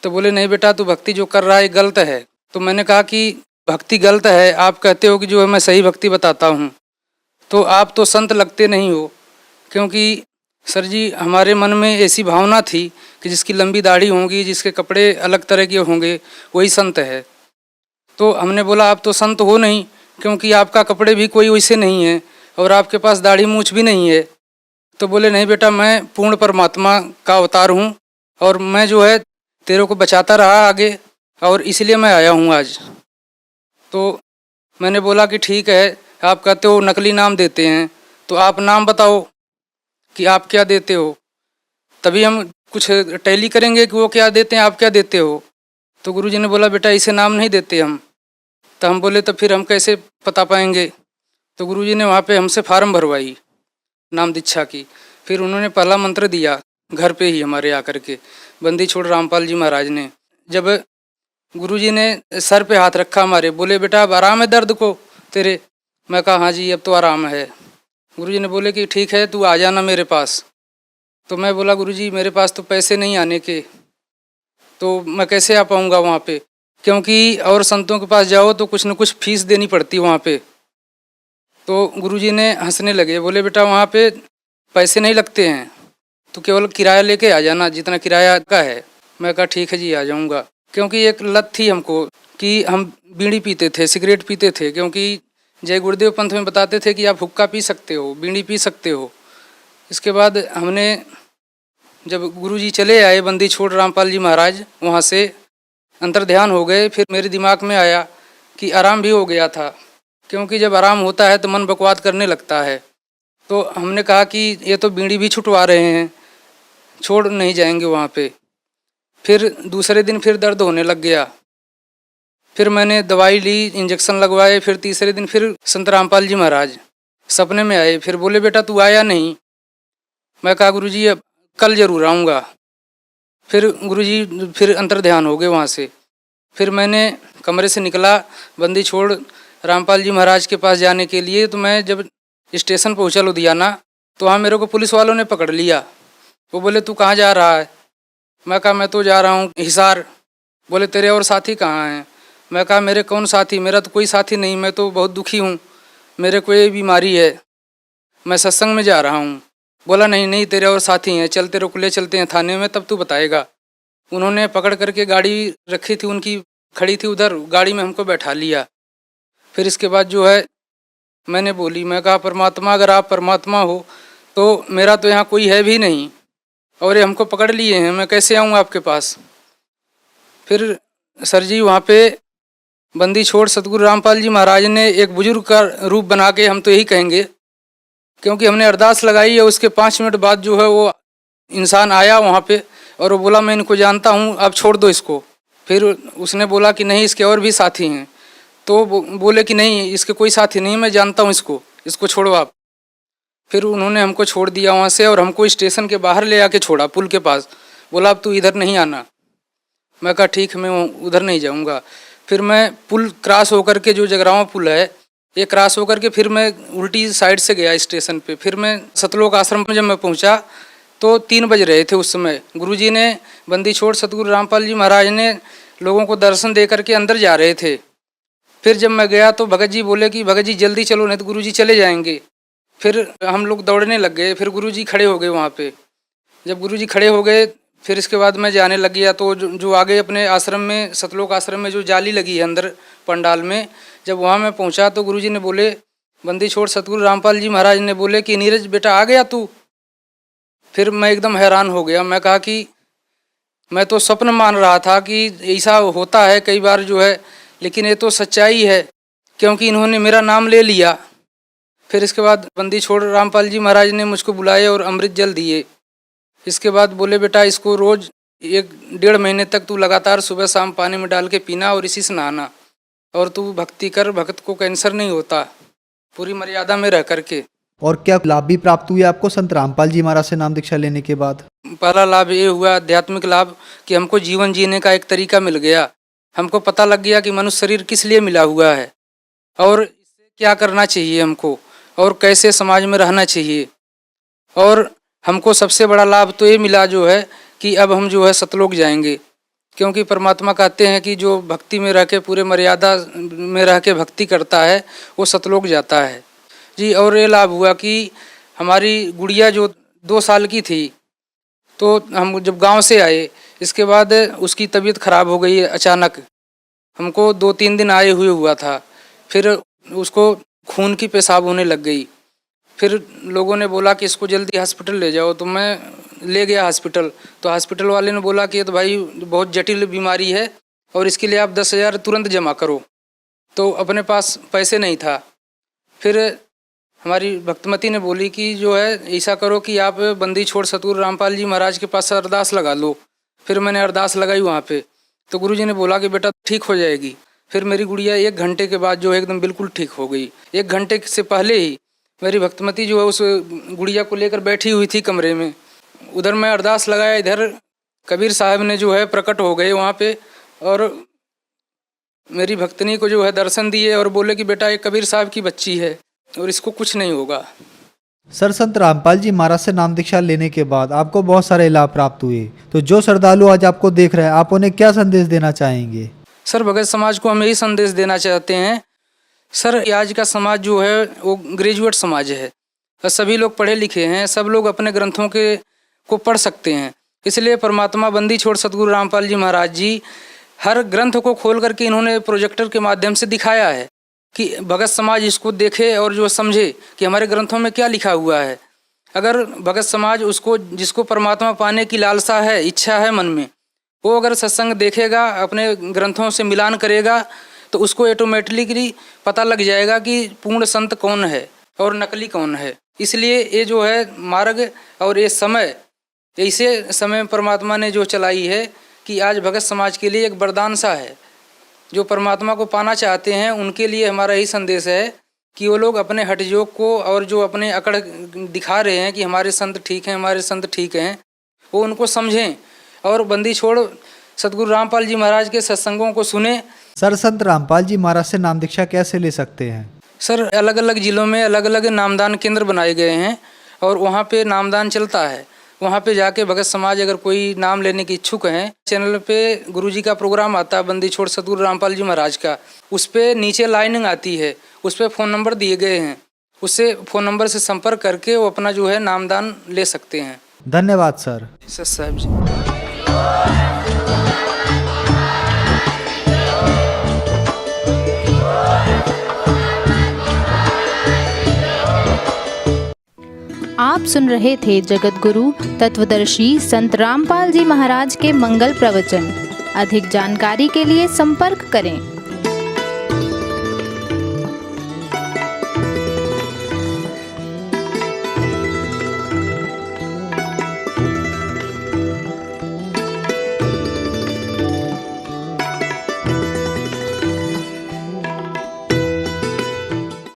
[SPEAKER 9] तो बोले नहीं बेटा तू भक्ति जो कर रहा है गलत है। तो मैंने कहा कि भक्ति गलत है, आप कहते हो कि जो है मैं सही भक्ति बताता हूँ, तो आप तो संत लगते नहीं हो, क्योंकि सर जी हमारे मन में ऐसी भावना थी कि जिसकी लंबी दाढ़ी होगी, जिसके कपड़े अलग तरह के होंगे, वही संत है। तो हमने बोला आप तो संत हो नहीं, क्योंकि आपका कपड़े भी कोई वैसे नहीं है और आपके पास दाढ़ी मूछ भी नहीं है। तो बोले नहीं बेटा मैं पूर्ण परमात्मा का अवतार हूँ और मैं जो है तेरे को बचाता रहा आगे, और इसलिए मैं आया हूँ आज। तो मैंने बोला कि ठीक है, आप कहते हो नकली नाम देते हैं, तो आप नाम बताओ कि आप क्या देते हो, तभी हम कुछ टैली करेंगे कि वो क्या देते हैं आप क्या देते हो। तो गुरुजी ने बोला बेटा इसे नाम नहीं देते हम। तो हम बोले तो फिर हम कैसे पता पाएंगे। तो गुरुजी ने वहाँ पे हमसे फार्म भरवाई नाम दीक्षा की। फिर उन्होंने पहला मंत्र दिया घर पे ही हमारे आकर के, बंदी छोड़ रामपाल जी महाराज ने। जब गुरुजी ने सर पे हाथ रखा हमारे, बोले बेटा अब आराम है दर्द को तेरे? मैं कहा हाँ जी अब तो आराम है। गुरुजी ने बोले कि ठीक है तू आ जाना मेरे पास। तो मैं बोला गुरुजी मेरे पास तो पैसे नहीं आने के, तो मैं कैसे आ पाऊँगा वहाँ पे, क्योंकि और संतों के पास जाओ तो कुछ न कुछ फीस देनी पड़ती वहाँ पे। तो गुरुजी ने हंसने लगे, बोले बेटा वहाँ पे पैसे नहीं लगते हैं, तो केवल किराया लेके आ जाना जितना किराया का है। मैं कहा ठीक है जी आ जाऊँगा, क्योंकि एक लत थी हमको कि हम बीड़ी पीते थे, सिगरेट पीते थे, क्योंकि जय गुरुदेव पंथ में बताते थे कि आप हुक्का पी सकते हो, बीड़ी पी सकते हो। इसके बाद हमने जब गुरुजी चले आए बंदी छोड़ रामपाल जी महाराज, वहाँ से अंतर ध्यान हो गए, फिर मेरे दिमाग में आया कि आराम भी हो गया था, क्योंकि जब आराम होता है तो मन बकवाद करने लगता है। तो हमने कहा कि ये तो बीड़ी भी छुटवा रहे हैं, छोड़ नहीं जाएंगे वहाँ पे। फिर दूसरे दिन फिर दर्द होने लग गया, फिर मैंने दवाई ली, इंजेक्शन लगवाए। फिर तीसरे दिन फिर संत रामपाल जी महाराज सपने में आए, फिर बोले बेटा तू आया नहीं। मैं कहा गुरुजी अब कल जरूर आऊँगा। फिर गुरुजी फिर अंतर ध्यान हो गए वहाँ से। फिर मैंने कमरे से निकला बंदी छोड़ रामपाल जी महाराज के पास जाने के लिए। तो मैं जब स्टेशन पहुँचा लुधियाना, तो वहाँ मेरे को पुलिस वालों ने पकड़ लिया। वो बोले तू कहाँ जा रहा है? मैं कहा मैं तो जा रहा हूँ हिसार। बोले तेरे और साथी कहाँ हैं? मैं कहा मेरे कौन साथी, मेरा तो कोई साथी नहीं, मैं तो बहुत दुखी हूँ, मेरे को ये बीमारी है, मैं सत्संग में जा रहा हूँ। बोला नहीं नहीं तेरे और साथी हैं, चल तेरे को ले चलते हैं थाने में, तब तू बताएगा। उन्होंने पकड़ करके गाड़ी रखी थी उनकी, खड़ी थी उधर, गाड़ी में हमको बैठा लिया। फिर इसके बाद जो है मैंने बोली, मैं कहा परमात्मा अगर आप परमात्मा हो तो मेरा तो यहाँ कोई है भी नहीं, और ये हमको पकड़ लिए हैं, मैं कैसे आऊँ आपके पास? फिर सर जी वहाँ पे बंदी छोड़ सतगुरु रामपाल जी महाराज ने एक बुजुर्ग का रूप बना के, हम तो यही कहेंगे, क्योंकि हमने अरदास लगाई है, उसके 5 मिनट बाद जो है वो इंसान आया वहाँ पे और वो बोला मैं इनको जानता हूँ, आप छोड़ दो इसको। फिर उसने बोला कि नहीं इसके और भी साथी हैं, तो बोले कि नहीं इसके कोई साथी नहीं, मैं जानता हूँ इसको छोड़ो आप। फिर उन्होंने हमको छोड़ दिया वहाँ से और हमको स्टेशन के बाहर ले आके छोड़ा पुल के पास। बोला अब तू इधर नहीं आना। मैं कहा ठीक मैं उधर नहीं जाऊँगा। फिर मैं पुल क्रॉस होकर के, जो जगरावां पुल है ये क्रॉस होकर के, फिर मैं उल्टी साइड से गया स्टेशन पे। फिर मैं सतलोक आश्रम में जब मैं पहुँचा तो 3 बज रहे थे उस समय। गुरुजी ने बंदी छोड़ सतगुरु रामपाल जी महाराज ने लोगों को दर्शन दे करके अंदर जा रहे थे। फिर जब मैं गया तो भगत जी बोले कि भगत जी जल्दी चलो नहीं तो गुरुजी चले जाएंगे। फिर हम लोग दौड़ने लग गए, फिर गुरुजी खड़े हो गए वहाँ पे। जब गुरुजी खड़े हो गए फिर इसके बाद मैं जाने लग गया। तो जो आगे अपने आश्रम में, सतलोक आश्रम में जो जाली लगी है अंदर पंडाल में, जब वहाँ मैं पहुँचा तो गुरुजी ने बोले, बंदी छोड़ सतगुरु रामपाल जी महाराज ने बोले कि नीरज बेटा आ गया तू। फिर मैं एकदम हैरान हो गया। मैं कहा कि मैं तो स्वप्न मान रहा था कि ऐसा होता है कई बार जो है, लेकिन ये तो सच्चाई है, क्योंकि इन्होंने मेरा नाम ले लिया। फिर इसके बाद बंदी छोड़ रामपाल जी महाराज ने मुझको बुलाए और अमृत जल दिए। इसके बाद बोले बेटा इसको रोज़ 1-1.5 महीने तक तू लगातार सुबह शाम पानी में डाल के पीना और इसी से नहाना, और तू भक्ति कर, भक्त को कैंसर नहीं होता, पूरी मर्यादा में रह करके।
[SPEAKER 8] और क्या लाभ भी प्राप्त हुए आपको संत रामपाल जी महाराज से नाम दीक्षा लेने के बाद?
[SPEAKER 9] पहला लाभ ये हुआ आध्यात्मिक लाभ कि हमको जीवन जीने का एक तरीका मिल गया। हमको पता लग गया कि मनुष्य शरीर किस लिए मिला हुआ है और इससे क्या करना चाहिए हमको, और कैसे समाज में रहना चाहिए। और हमको सबसे बड़ा लाभ तो ये मिला जो है कि अब हम जो है सतलोक जाएंगे, क्योंकि परमात्मा कहते हैं कि जो भक्ति में रह के, पूरे मर्यादा में रह के भक्ति करता है वो सतलोक जाता है जी। और ये लाभ हुआ कि हमारी गुड़िया जो 2 साल की थी, तो हम जब गांव से आए इसके बाद उसकी तबीयत खराब हो गई अचानक। हमको 2-3 दिन आए हुए हुआ था, फिर उसको खून की पेशाब होने लग गई। फिर लोगों ने बोला कि इसको जल्दी हॉस्पिटल ले जाओ, तो मैं ले गया हॉस्पिटल। तो हॉस्पिटल वाले ने बोला कि ये तो भाई बहुत जटिल बीमारी है और इसके लिए आप 10,000 तुरंत जमा करो। तो अपने पास पैसे नहीं था। फिर हमारी भक्तमती ने बोली कि जो है ऐसा करो कि आप बंदी छोड़ सतगुरु रामपाल जी महाराज के पास अरदास लगा लो। फिर मैंने अरदास लगाई वहाँ पे, तो गुरुजी ने बोला कि बेटा ठीक हो जाएगी। फिर मेरी गुड़िया 1 घंटे के बाद जो है एकदम बिल्कुल ठीक हो गई। 1 घंटे से पहले ही मेरी भक्तमती जो है उस गुड़िया को लेकर बैठी हुई थी कमरे में। उधर मैं अरदास लगाया, इधर कबीर साहब ने जो है प्रकट हो गए वहाँ पे और मेरी भक्तनी को जो है दर्शन दिए और बोले कि बेटा ये कबीर साहब की बच्ची है और इसको कुछ नहीं होगा।
[SPEAKER 8] सर, संत रामपाल जी महाराज से नाम दीक्षा लेने के बाद आपको बहुत सारे लाभ प्राप्त हुए, तो जो श्रद्धालु आज आपको देख रहे हैं, आप उन्हें क्या संदेश देना चाहेंगे?
[SPEAKER 9] सर, भगत समाज को हम यही संदेश देना चाहते हैं। सर, आज का समाज जो है वो ग्रेजुएट समाज है, सभी लोग पढ़े लिखे हैं, सब लोग अपने ग्रंथों को पढ़ सकते हैं। इसलिए परमात्मा बंदी छोड़ सतगुरु रामपाल जी महाराज जी हर ग्रंथ को खोल करके इन्होंने प्रोजेक्टर के माध्यम से दिखाया है कि भगत समाज इसको देखे और जो समझे कि हमारे ग्रंथों में क्या लिखा हुआ है। अगर भगत समाज जिसको परमात्मा पाने की लालसा है, इच्छा है मन में, वो अगर सत्संग देखेगा, अपने ग्रंथों से मिलान करेगा, तो उसको ऑटोमेटिकली पता लग जाएगा कि पूर्ण संत कौन है और नकली कौन है। इसलिए ये जो है मार्ग और ये समय, ऐसे समय परमात्मा ने जो चलाई है कि आज भगत समाज के लिए एक वरदान सा है। जो परमात्मा को पाना चाहते हैं उनके लिए हमारा यही संदेश है कि वो लोग अपने हठयोग को और जो अपने अकड़ दिखा रहे हैं कि हमारे संत ठीक हैं, हमारे संत ठीक हैं, वो उनको समझें और बंदी छोड़ सतगुरु रामपाल जी महाराज के सत्संगों को सुने।
[SPEAKER 8] सर, संत रामपाल जी महाराज से नाम दीक्षा कैसे ले सकते हैं?
[SPEAKER 9] सर, अलग अलग जिलों में अलग अलग नामदान केंद्र बनाए गए हैं और वहाँ पे नामदान चलता है। वहाँ पे जाके भगत समाज अगर कोई नाम लेने की इच्छुक हैं, चैनल पे गुरुजी का प्रोग्राम आता है बंदी छोड़ सतगुरु रामपाल जी महाराज का, उस पर नीचे लाइनिंग आती है, उस पर फ़ोन नंबर दिए गए हैं, उससे फ़ोन नंबर से संपर्क करके वो अपना जो है नामदान ले सकते हैं।
[SPEAKER 8] धन्यवाद सर।
[SPEAKER 9] साहब जी।
[SPEAKER 10] आप सुन रहे थे जगत गुरु तत्वदर्शी संत रामपाल जी महाराज के मंगल प्रवचन। अधिक जानकारी के लिए संपर्क करें।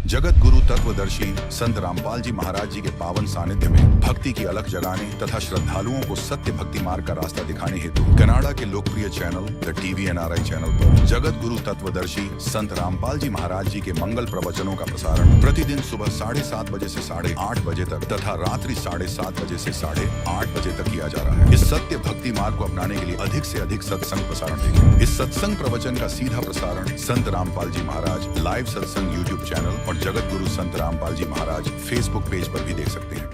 [SPEAKER 11] जगत गुरु तत्वदर्शी संत रामपाल जी महाराज जी के पावन सानिध्य में भक्ति की अलख जगाने तथा श्रद्धालुओं को सत्य भक्ति मार्ग का रास्ता दिखाने हेतु कनाडा के लोकप्रिय channel the TV NRI channel पर जगत गुरु तत्वदर्शी संत रामपाल जी महाराज जी के मंगल प्रवचनों का प्रसारण प्रतिदिन सुबह 7:30 बजे से 8:30 बजे तक तथा रात्रि 7:30 बजे से 8:30 बजे तक किया जा रहा है। इस सत्य भक्ति मार्ग को अपनाने के लिए अधिक से अधिक सत्संग प्रसारण देखें। इस सत्संग प्रवचन का सीधा प्रसारण संत रामपाल जी महाराज लाइव सत्संग YouTube चैनल और जगत गुरु संत रामपाल जी महाराज फेसबुक पेज पर भी देख सकते हैं।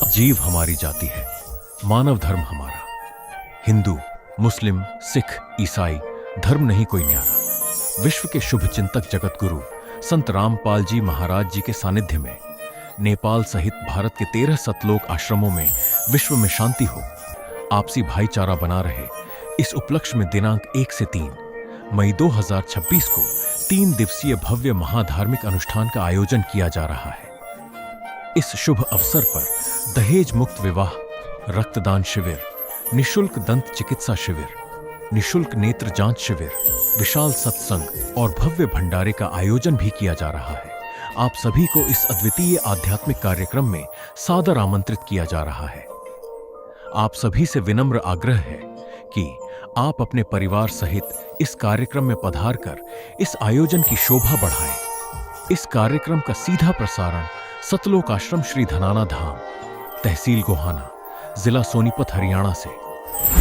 [SPEAKER 1] जीव हमारी जाति है, मानव धर्म हमारा। हिंदू, मुस्लिम, सिख, ईसाई धर्म नहीं कोई न्यारा। विश्व के शुभ चिंतक जगत गुरु संत रामपाल जी महाराज जी के सानिध्य में नेपाल सहित भारत के 13 सतलोक आश्रमों में विश्व में शांति हो, आपसी भाईचारा बना रहे, इस उपलक्ष्य में दिनांक 1 से 3 मई 2026 को 3 दिवसीय भव्य महाधार्मिक अनुष्ठान का आयोजन किया जा रहा है। इस शुभ अवसर पर दहेज मुक्त विवाह, रक्तदान शिविर, निशुल्क दंत चिकित्सा शिविर, निशुल्क नेत्र जांच शिविर, विशाल सत्संग और भव्य भंडारे का आयोजन भी किया जा रहा है। आप सभी को इस अद्वितीय आध्यात्मिक कार्यक्रम में सादर आमंत्रित किया जा रहा है। आप सभी से विनम्र आग्रह है कि आप अपने परिवार सहित इस कार्यक्रम में पधार कर इस आयोजन की शोभा बढ़ाएं। इस कार्यक्रम का सीधा प्रसारण सतलोक आश्रम श्री धनाना धाम, तहसील गोहाना, जिला सोनीपत, हरियाणा से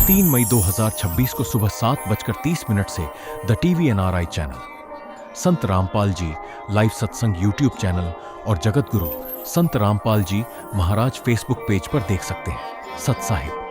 [SPEAKER 1] 3 मई 2026 को सुबह 7:30 से the TV NRI channel, Sant Rampal ji live सत्संग YouTube चैनल और जगत गुरु संत रामपाल जी महाराज फेसबुक पेज पर देख सकते हैं। सत साहिब।